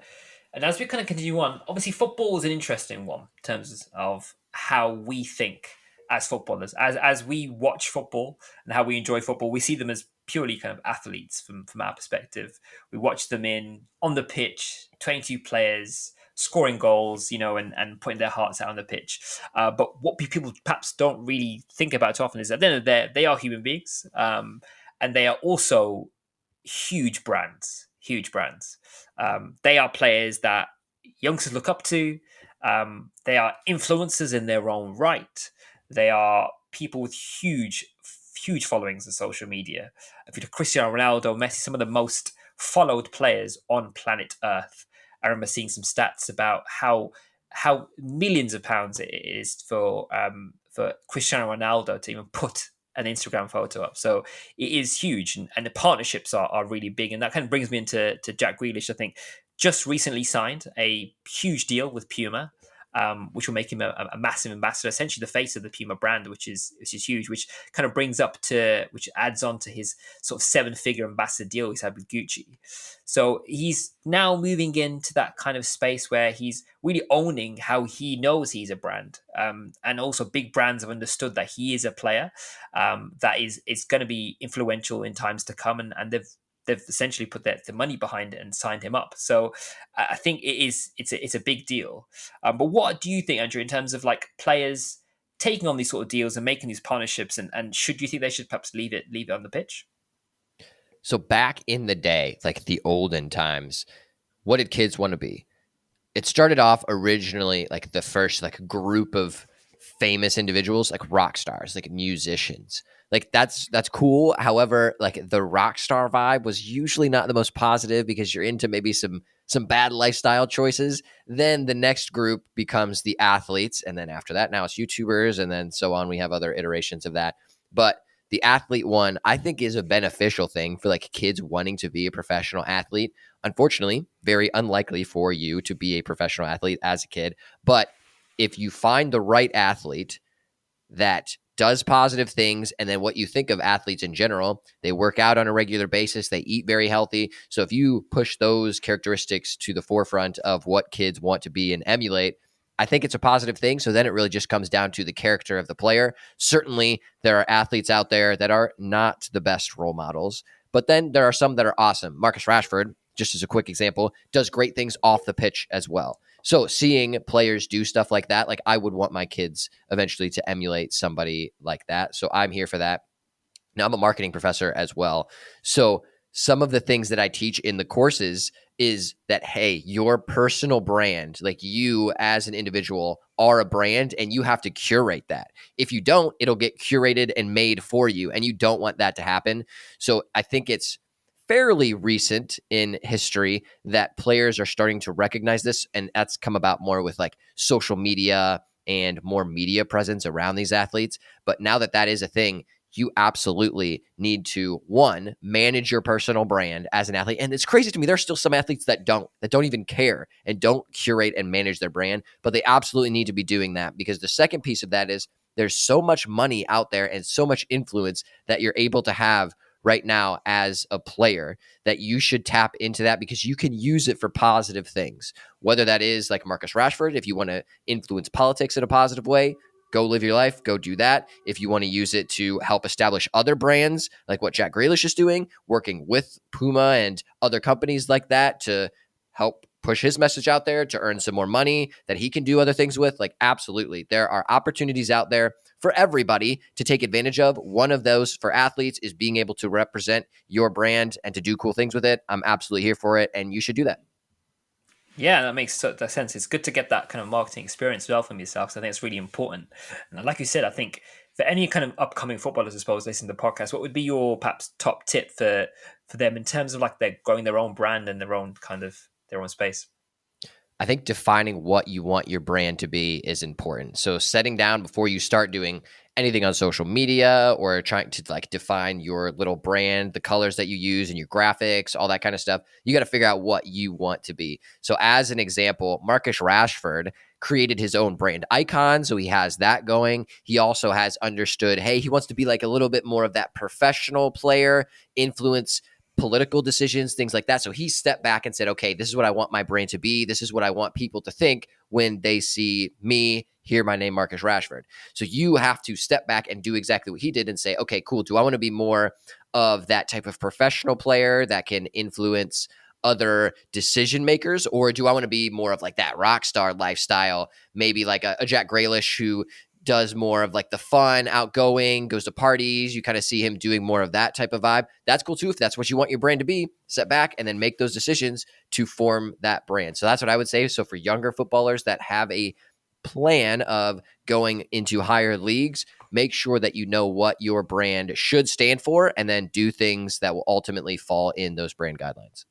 as we kind of continue on, obviously football is an interesting one in terms of how we think as footballers, as we watch football and how we enjoy football. We see them as purely kind of athletes from our perspective. We watch them on the pitch, 22 players scoring goals, and putting their hearts out on the pitch. But what people perhaps don't really think about too often is at the end of the day, they are human beings, and they are also huge brands. They are players that youngsters look up to. They are influencers in their own right. They are people with huge followings on social media. If you look at Cristiano Ronaldo, Messi, some of the most followed players on planet Earth. I remember seeing some stats about how millions of pounds it is for Cristiano Ronaldo to even put an Instagram photo up. So it is huge, and the partnerships are really big. And that kind of brings me into Jack Grealish. I think just recently signed a huge deal with Puma, which will make him a massive ambassador, essentially the face of the Puma brand, which is huge, which kind of which adds on to his sort of 7-figure ambassador deal he's had with Gucci. So he's now moving into that kind of space where he's really owning how he knows he's a brand. And also big brands have understood that he is a player that is going to be influential in times to come. And they've essentially put the money behind it and signed him up. So I think it's a big deal. But what do you think, Andrew, in terms of like players taking on these sort of deals and making these partnerships, and should you think they should perhaps leave it on the pitch? So back in the day, like the olden times, what did kids want to be? It started off originally like the first like group of famous individuals, like rock stars, like musicians. Like that's cool. However, like the rock star vibe was usually not the most positive because you're into maybe some bad lifestyle choices. Then the next group becomes the athletes, and then after that, now it's YouTubers, and then so on. We have other iterations of that, but the athlete one, I think, is a beneficial thing for like kids wanting to be a professional athlete. Unfortunately, very unlikely for you to be a professional athlete as a kid. But if you find the right athlete that does positive things, and then what you think of athletes in general, they work out on a regular basis, they eat very healthy. So if you push those characteristics to the forefront of what kids want to be and emulate, I think it's a positive thing. So then it really just comes down to the character of the player. Certainly, there are athletes out there that are not the best role models, but then there are some that are awesome. Marcus Rashford, just as a quick example, does great things off the pitch as well. So seeing players do stuff like that, like I would want my kids eventually to emulate somebody like that. So I'm here for that. Now I'm a marketing professor as well. So some of the things that I teach in the courses is that, hey, your personal brand, like you as an individual are a brand and you have to curate that. If you don't, it'll get curated and made for you, and you don't want that to happen. So I think it's fairly recent in history that players are starting to recognize this, and that's come about more with like social media and more media presence around these athletes. But now that that is a thing, you absolutely need to, one, manage your personal brand as an athlete. And it's crazy to me, there's still some athletes that don't even care and don't curate and manage their brand, but they absolutely need to be doing that, because the second piece of that is there's so much money out there and so much influence that you're able to have right now as a player that you should tap into that, because you can use it for positive things. Whether that is like Marcus Rashford, if you want to influence politics in a positive way, go live your life, go do that. If you want to use it to help establish other brands, like what Jack Grealish is doing, working with Puma and other companies like that to help push his message out there to earn some more money that he can do other things with, like absolutely. There are opportunities out there for everybody to take advantage of. One of those for athletes is being able to represent your brand and to do cool things with it. I'm absolutely here for it, and you should do that. Yeah, that makes sense. It's good to get that kind of marketing experience as well from yourself. So I think it's really important. And like you said, I think for any kind of upcoming footballers, I suppose, listening to the podcast, what would be your perhaps top tip for them in terms of like they're growing their own brand and their own space? I think defining what you want your brand to be is important. So setting down before you start doing anything on social media or trying to like define your little brand, the colors that you use and your graphics, all that kind of stuff, you got to figure out what you want to be. So as an example, Marcus Rashford created his own brand icon. So he has that going. He also has understood, hey, he wants to be like a little bit more of that professional player, influence political decisions, things like that. So he stepped back and said, okay, this is what I want my brand to be. This is what I want people to think when they see me, hear my name, Marcus Rashford. So you have to step back and do exactly what he did and say, okay, cool. Do I want to be more of that type of professional player that can influence other decision makers, or do I want to be more of like that rock star lifestyle, maybe like a Jack Grealish who does more of like the fun, outgoing, goes to parties. You kind of see him doing more of that type of vibe. That's cool too. If that's what you want your brand to be, set back and then make those decisions to form that brand. So that's what I would say. So for younger footballers that have a plan of going into higher leagues, make sure that you know what your brand should stand for and then do things that will ultimately fall in those brand guidelines.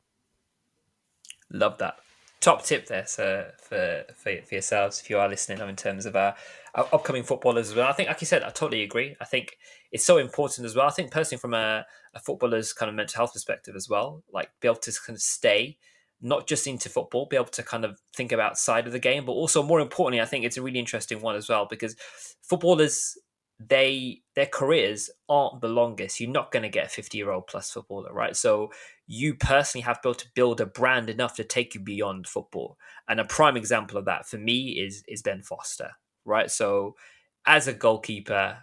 Love that. Top tip there, so for yourselves, if you are listening, in terms of our upcoming footballers as well. I think, like you said, I totally agree. I think it's so important as well. I think personally, from a footballer's kind of mental health perspective as well, like be able to kind of stay not just into football, be able to kind of think about outside of the game, but also more importantly, I think it's a really interesting one as well, because footballers, their careers aren't the longest. You're not going to get a 50-year-old plus footballer, right? So you personally have to build a brand enough to take you beyond football. And a prime example of that for me is Ben Foster, right? So as a goalkeeper,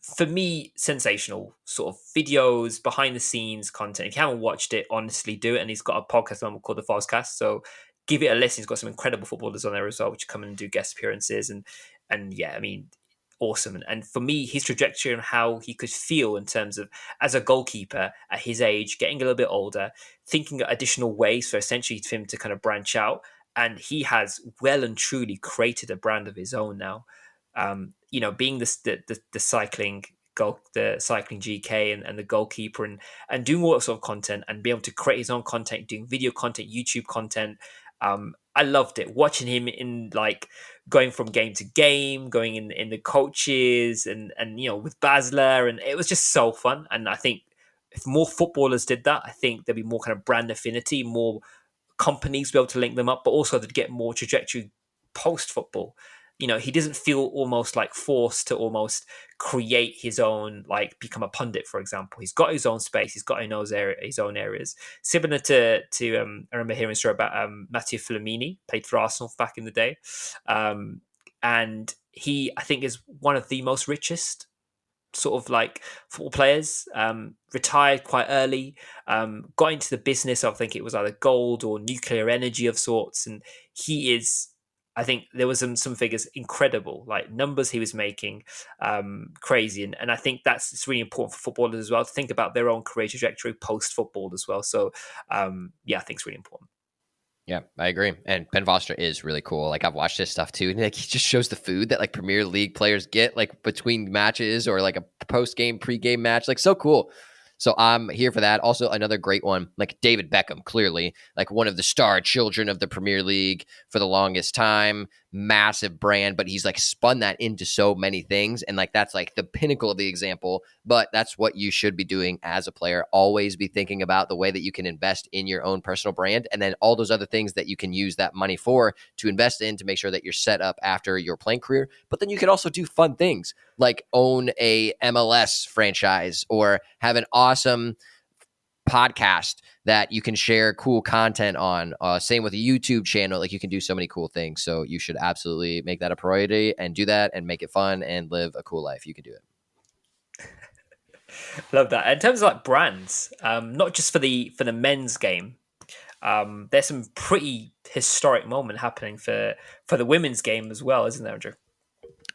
for me, sensational sort of videos, behind the scenes content. If you haven't watched it, honestly do it. And he's got a podcast called The Fozcast. So give it a listen. He's got some incredible footballers on there as well, which come in and do guest appearances. And yeah, I mean, awesome. And for me, his trajectory and how he could feel in terms of as a goalkeeper at his age, getting a little bit older, thinking of additional ways for essentially for him to kind of branch out. And he has well and truly created a brand of his own now. Being the cycling the cycling GK and the goalkeeper and doing all that sort of content and be able to create his own content, doing video content, YouTube content. I loved it watching him in like going from game to game, going in the coaches and with Basler, and it was just so fun. And I think if more footballers did that, I think there'd be more kind of brand affinity, more companies be able to link them up, but also to get more trajectory post football. he doesn't feel almost like forced to almost create his own, like become a pundit, for example. He's got his own space. He's got his own areas. Similar to I remember hearing a story about Matteo Flamini, played for Arsenal back in the day. And he, I think, is one of the most richest sort of like football players. Retired quite early, got into the business of, I think it was either gold or nuclear energy of sorts, and he is, I think there was some figures incredible, like numbers he was making, crazy, and I think it's really important for footballers as well to think about their own career trajectory post football as well. So yeah, I think it's really important. Yeah, I agree. And Ben Foster is really cool. Like, I've watched his stuff too. And like, he just shows the food that like Premier League players get like between matches or like a post-game, pre-game match. Like, so cool. So I'm here for that. Also, another great one, like David Beckham, clearly like one of the star children of the Premier League for the longest time. Massive brand, but he's like spun that into so many things. And like, that's like the pinnacle of the example. But that's what you should be doing as a player. Always be thinking about the way that you can invest in your own personal brand, and then all those other things that you can use that money for to invest in to make sure that you're set up after your playing career. But then you can also do fun things like own a MLS franchise or have an awesome podcast that you can share cool content on. Same with a YouTube channel. Like, you can do so many cool things. So you should absolutely make that a priority and do that and make it fun and live a cool life. You can do it. Love that. In terms of like brands, not just for the men's game, there's some pretty historic moment happening for the women's game as well, isn't there, Andrew?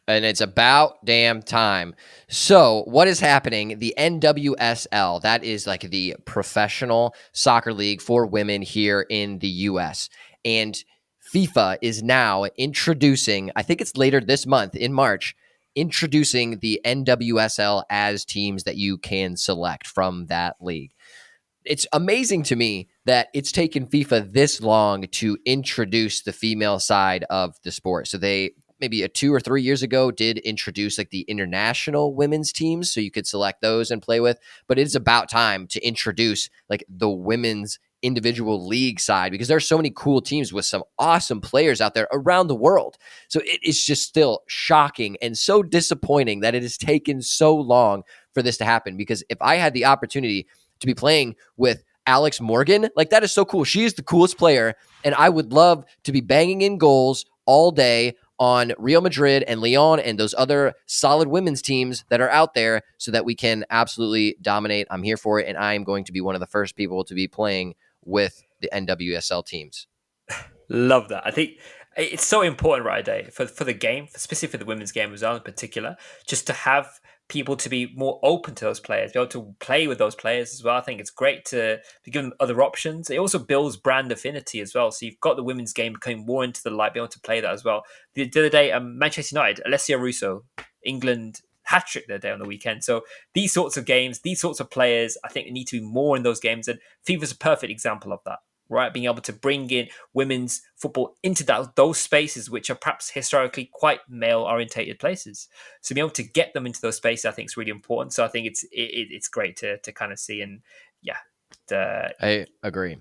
And it's about damn time. So what is happening? The NWSL, that is like the professional soccer league for women here in the US. And FIFA is now introducing, I think it's later this month in March, introducing the NWSL as teams that you can select from that league. It's amazing to me that it's taken FIFA this long to introduce the female side of the sport. So they maybe 2 or 3 years ago did introduce like the international women's teams, so you could select those and play with. But it's about time to introduce like the women's individual league side, because there's so many cool teams with some awesome players out there around the world. So it is just still shocking and so disappointing that it has taken so long for this to happen. Because if I had the opportunity to be playing with Alex Morgan, like, that is so cool. She is the coolest player, and I would love to be banging in goals all day on Real Madrid and Lyon and those other solid women's teams that are out there, so that we can absolutely dominate. I'm here for it, and I am going to be one of the first people to be playing with the NWSL teams. Love that. I think it's so important, right, Day, for the game, specifically for the women's game as well in particular, just to have people to be more open to those players, be able to play with those players as well. I think it's great to be given other options. It also builds brand affinity as well. So you've got the women's game becoming more into the light, be able to play that as well. The other day, Manchester United, Alessia Russo, England hat-trick their day on the weekend. So these sorts of games, these sorts of players, I think need to be more in those games. And FIFA's a perfect example of that. Right, being able to bring in women's football into those spaces, which are perhaps historically quite male-orientated places. So being able to get them into those spaces, I think, is really important. So I think it's great to kind of see, and yeah, I agree.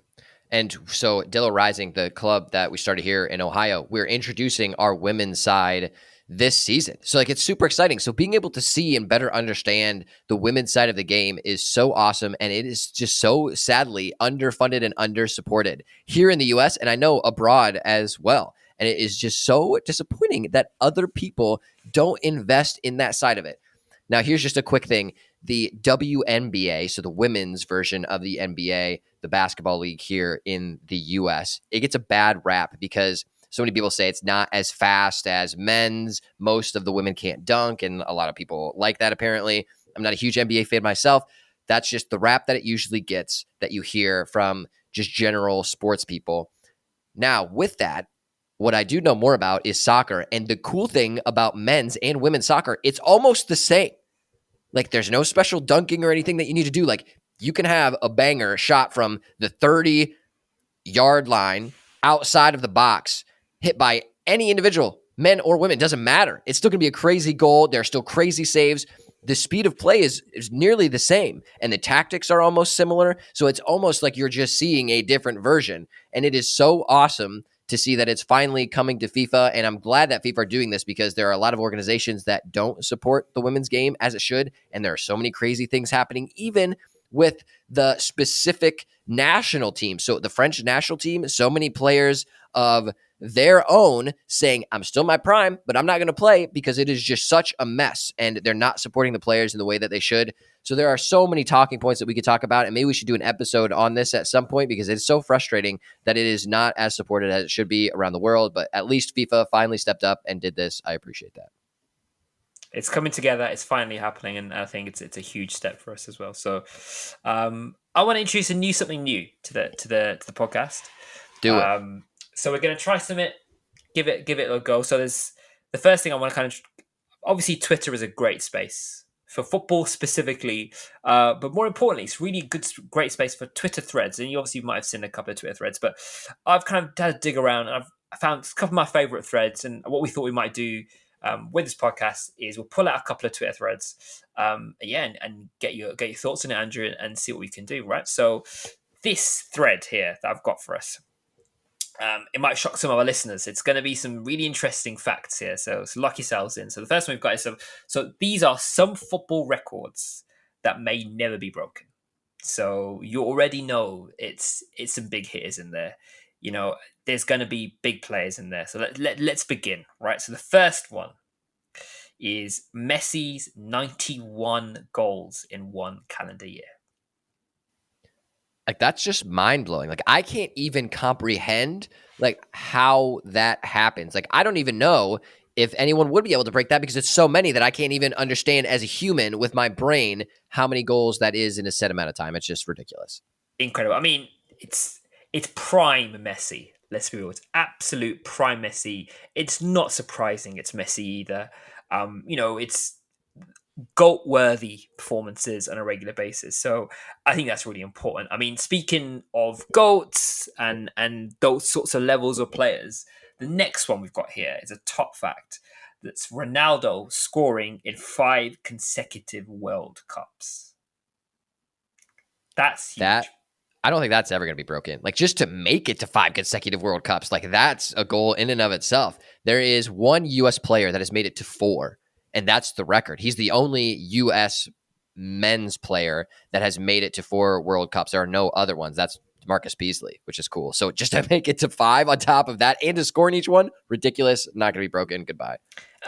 And so Dillo Rising, the club that we started here in Ohio, we're introducing our women's side this season. So like, it's super exciting. So being able to see and better understand the women's side of the game is so awesome. And it is just so sadly underfunded and undersupported here in the US, and I know abroad as well. And it is just so disappointing that other people don't invest in that side of it. Now, here's just a quick thing. The WNBA, so the women's version of the NBA, the basketball league here in the US, it gets a bad rap because so many people say it's not as fast as men's. Most of the women can't dunk, and a lot of people like that, apparently. I'm not a huge NBA fan myself. That's just the rap that it usually gets, that you hear from just general sports people. Now, with that, what I do know more about is soccer. And the cool thing about men's and women's soccer, it's almost the same. Like, there's no special dunking or anything that you need to do. Like, you can have a banger shot from the 30-yard line outside of the box, hit by any individual, men or women, doesn't matter. It's still going to be a crazy goal. There are still crazy saves. The speed of play is nearly the same, and the tactics are almost similar. So it's almost like you're just seeing a different version. And it is so awesome to see that it's finally coming to FIFA. And I'm glad that FIFA are doing this because there are a lot of organizations that don't support the women's game as it should. And there are so many crazy things happening, even with the specific national team. So the French national team, so many players of their own saying, I'm still my prime, but I'm not going to play because it is just such a mess. And they're not supporting the players in the way that they should. So there are so many talking points that we could talk about, and maybe we should do an episode on this at some point because it's so frustrating that it is not as supported as it should be around the world. But at least FIFA finally stepped up and did this. I appreciate that. It's coming together. It's finally happening, and I think it's a huge step for us as well. So, I want to introduce something new to the podcast. Do it. So we're going to try something. Give it a go. So there's the first thing I want to kind of. Obviously, Twitter is a great space for football specifically, but more importantly, it's really great space for Twitter threads. And you obviously might have seen a couple of Twitter threads, but I've kind of had to dig around and I found a couple of my favorite threads. And what we thought we might do with this podcast is we'll pull out a couple of Twitter threads, and get your thoughts on it, Andrew, and see what we can do. Right. So this thread here that I've got for us. It might shock some of our listeners. It's going to be some really interesting facts here. So lock yourselves in. So the first one we've got is so these are some football records that may never be broken. So you already know it's some big hitters in there. You know, there's going to be big players in there. So let's begin, right? So the first one is Messi's 91 goals in one calendar year. Like, that's just mind-blowing. Like, I can't even comprehend, like, how that happens. Like, I don't even know if anyone would be able to break that because it's so many that I can't even understand as a human with my brain how many goals that is in a set amount of time. It's just ridiculous. Incredible. I mean, it's prime Messi. Let's be real. It's absolute prime Messi. It's not surprising it's Messi either. It's GOAT-worthy performances on a regular basis. So I think that's really important. I mean, speaking of GOATs and those sorts of levels of players, the next one we've got here is a top fact. That's Ronaldo scoring in 5 consecutive World Cups. That's huge. I don't think that's ever going to be broken. Like, just to make it to 5 consecutive World Cups, like, that's a goal in and of itself. There is one U.S. player that has made it to 4. And that's the record. He's the only U.S. men's player that has made it to 4 World Cups. There are no other ones. That's Marcus Beasley, which is cool. So just to make it to 5 on top of that and to score in each one, ridiculous. Not going to be broken. Goodbye.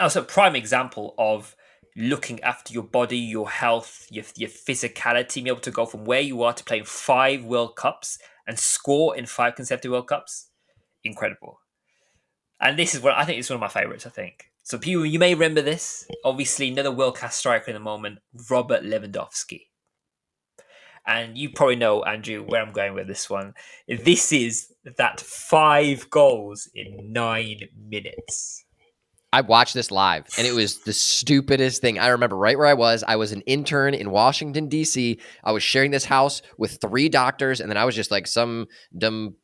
Also, a prime example of looking after your body, your health, your physicality, being able to go from where you are to playing 5 World Cups and score in 5 consecutive World Cups. Incredible. And this is what I think is one of my favorites, I think. So people, you may remember this. Obviously, another world-class striker in the moment, Robert Lewandowski. And you probably know, Andrew, where I'm going with this one. This is that 5 goals in 9 minutes. I watched this live, and it was the stupidest thing. I remember right where I was. I was an intern in Washington, D.C. I was sharing this house with 3 doctors, and then I was just like some dumb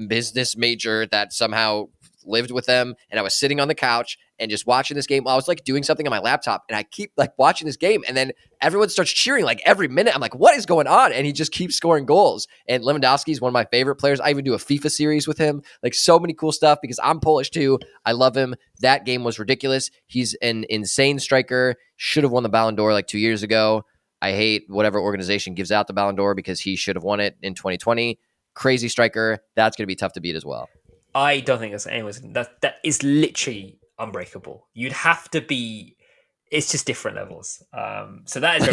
business major that somehow lived with them, and I was sitting on the couch and just watching this game. I was like doing something on my laptop, and I keep like watching this game, and then everyone starts cheering like every minute. I'm like, what is going on? And he just keeps scoring goals. And Lewandowski is one of my favorite players. I even do a FIFA series with him. Like, so many cool stuff because I'm Polish too. I love him. That game was ridiculous. He's an insane striker. Should have won the Ballon d'Or like 2 years ago. I hate whatever organization gives out the Ballon d'Or because he should have won it in 2020. Crazy striker. That's going to be tough to beat as well. I don't think there's anyone that is literally unbreakable. You'd have to be. It's just different levels. So that is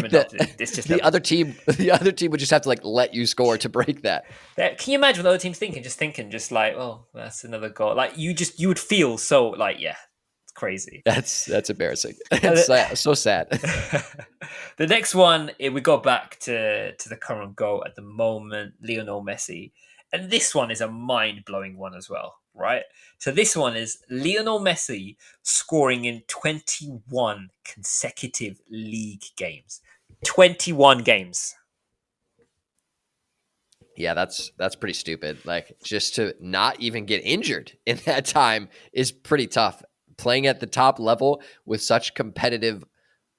it's just the other team. The other team would just have to like let you score to break that. Can you imagine what the other team's thinking? Just like, oh, that's another goal. Like you would feel so like, yeah, it's crazy. That's embarrassing. It's so sad. The next one, we go back to the current goal at the moment, Lionel Messi. And this one is a mind-blowing one as well, right? So this one is Lionel Messi scoring in 21 consecutive league games. 21 games. Yeah, that's pretty stupid. Like, just to not even get injured in that time is pretty tough. Playing at the top level with such competitive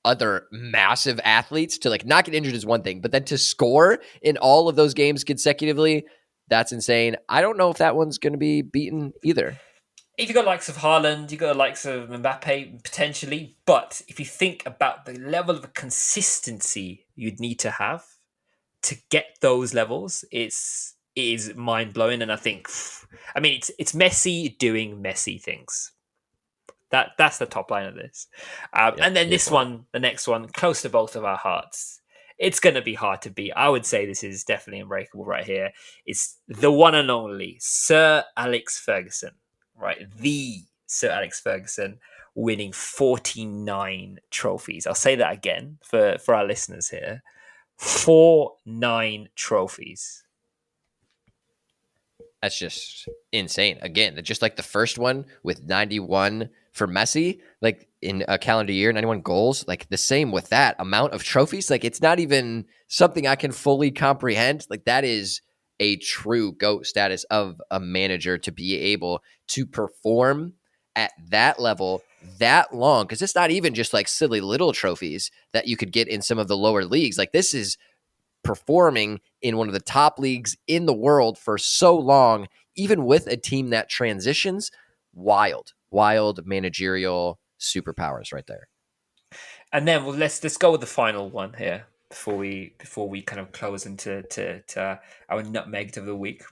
other massive athletes, to like not get injured is one thing, but then to score in all of those games consecutively, That's insane. I don't know if that one's going to be beaten either. If you got the likes of Haaland, you got the likes of Mbappe potentially, but if you think about the level of consistency you'd need to have to get those levels, it is mind blowing. And I think, I mean, it's Messi doing messy things. That's the top line of this. Yep, And then here this for it. one, the next one, close to both of our hearts. It's going to be hard to beat. I would say this is definitely unbreakable right here. It's the one and only Sir Alex Ferguson, right? The Sir Alex Ferguson winning 49 trophies. I'll say that again for our listeners here. 49 trophies. That's just insane. Again, just like the first one with 91 for Messi, like in a calendar year, 91 goals, like the same with that amount of trophies. Like it's not even something I can fully comprehend. Like that is a true GOAT status of a manager to be able to perform at that level that long. Cause it's not even just like silly little trophies that you could get in some of the lower leagues. Like this is performing in one of the top leagues in the world for so long, even with a team that transitions. Wild managerial superpowers right there. And then let's go with the final one here before we kind of close into to our nutmegged of the week.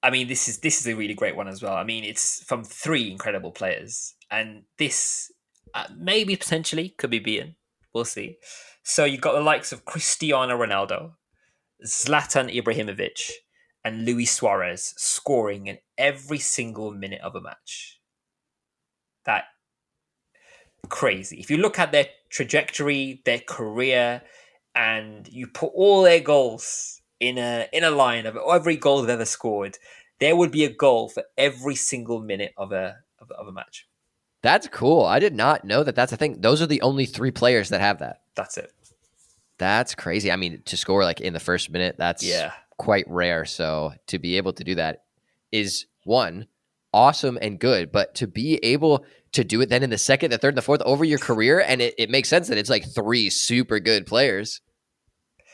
I mean, this is a really great one as well. I mean, it's from three incredible players, and this maybe potentially could be beaten. We'll see. So you've got the likes of Cristiano Ronaldo, Zlatan Ibrahimovic, and Luis Suarez scoring in every single minute of a match. That crazy. If you look at their trajectory, their career, and you put all their goals in a line of every goal they've ever scored, there would be a goal for every single minute of a match. That's cool. I did not know that that's a thing. Those are the only three players that have that. That's it. That's crazy. I mean, to score like in the first minute, that's Yeah. quite rare. So to be able to do that is one, awesome and good. But to be able to do it then in the second, the third, and the fourth over your career, and it makes sense that it's like three super good players.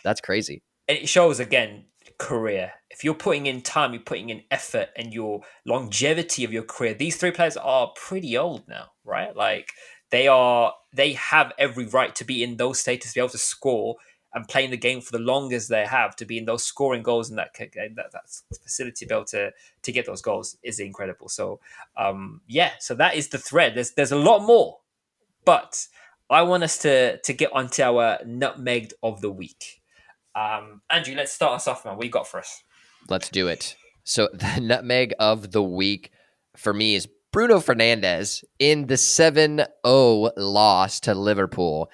That's crazy. And it shows again career. If you're putting in time, you're putting in effort, and your longevity of your career. These three players are pretty old now, right? Like they have every right to be in those status, to be able to score and playing the game for the longest they have, to be in those scoring goals in that facility, to be able to get those goals is incredible. So yeah, so that is the thread. There's a lot more, but I want us to get onto our nutmegged of the week. Andrew, let's start us off, man. What you got for us? Let's do it. So the nutmeg of the week for me is Bruno Fernandes in the 7-0 loss to Liverpool.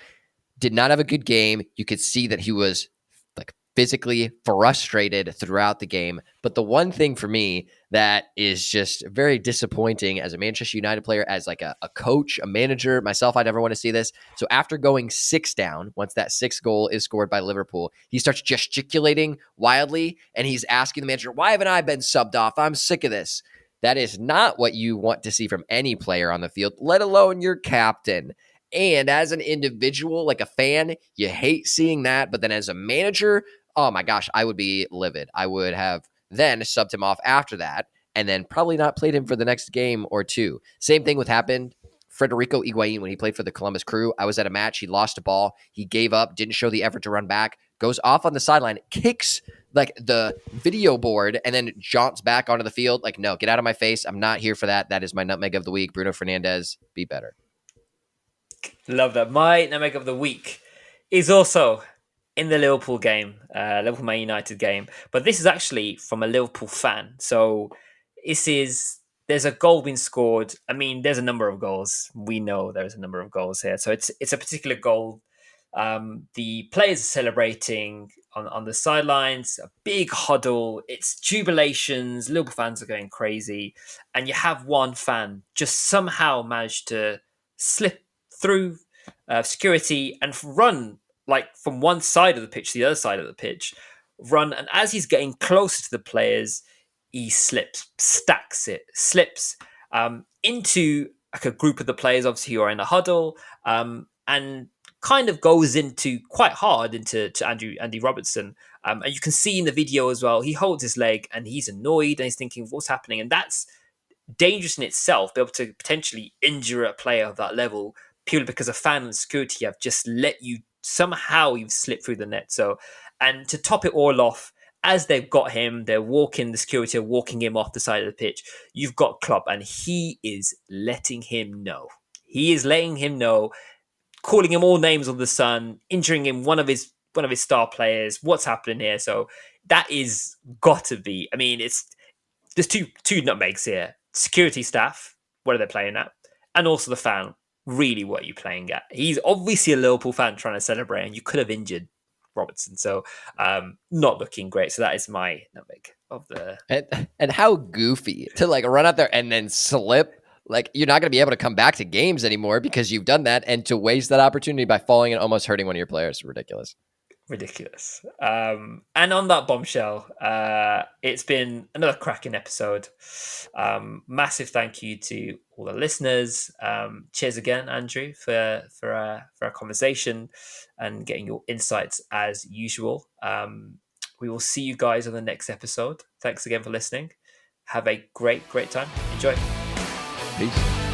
Did not have a good game. You could see that he was like physically frustrated throughout the game. But the one thing for me that is just very disappointing as a Manchester United player, as like a coach, a manager, myself, I never want to see this. So after going 6 down, once that 6th goal is scored by Liverpool, he starts gesticulating wildly and he's asking the manager, why haven't I been subbed off? I'm sick of this. That is not what you want to see from any player on the field, let alone your captain. And as an individual, like a fan, you hate seeing that. But then as a manager, oh my gosh, I would be livid. I would have then subbed him off after that and then probably not played him for the next game or two. Same thing with happened. Federico Higuain, when he played for the Columbus Crew, I was at a match. He lost a ball. He gave up, didn't show the effort to run back, goes off on the sideline, kicks like the video board, and then jaunts back onto the field. Like, no, get out of my face. I'm not here for that. That is my nutmeg of the week. Bruno Fernandes, be better. Love that. My nutmeg of the week is also in the Liverpool game, Liverpool Man United game, but this is actually from a Liverpool fan. So there's a goal being scored. I mean, there's a number of goals. We know there's a number of goals here. So it's a particular goal. The players are celebrating on the sidelines, a big huddle. It's jubilations. Liverpool fans are going crazy, and you have one fan just somehow managed to slip through security and run like from one side of the pitch to the other side of the pitch, run. And as he's getting closer to the players, he slips into like a group of the players, obviously, who are in a huddle, and kind of goes into quite hard into Andy Robertson. And you can see in the video as well, he holds his leg and he's annoyed and he's thinking, what's happening? And that's dangerous in itself, be able to potentially injure a player of that level purely because a fan and security have just let you, somehow you've slipped through the net. So, and to top it all off, as they've got him, they're walking, the security are walking him off the side of the pitch. You've got Klopp, and he is letting him know. He is letting him know, calling him all names under the sun, injuring him, one of his star players. What's happening here? So that is got to be. I mean, there's two nutmegs here. Security staff, what are they playing at? And also the fan, really, what are you playing at? He's obviously a Liverpool fan trying to celebrate, and you could have injured Robertson. So not looking great. So that is my nutmeg of the... And how goofy to like run out there and then slip. Like, you're not going to be able to come back to games anymore because you've done that, and to waste that opportunity by falling and almost hurting one of your players. Ridiculous. And on that bombshell, it's been another cracking episode. Massive thank you to all the listeners. Cheers again, Andrew, for our conversation and getting your insights as usual. We will see you guys on the next episode. Thanks again for listening. Have a great time. Enjoy. Peace.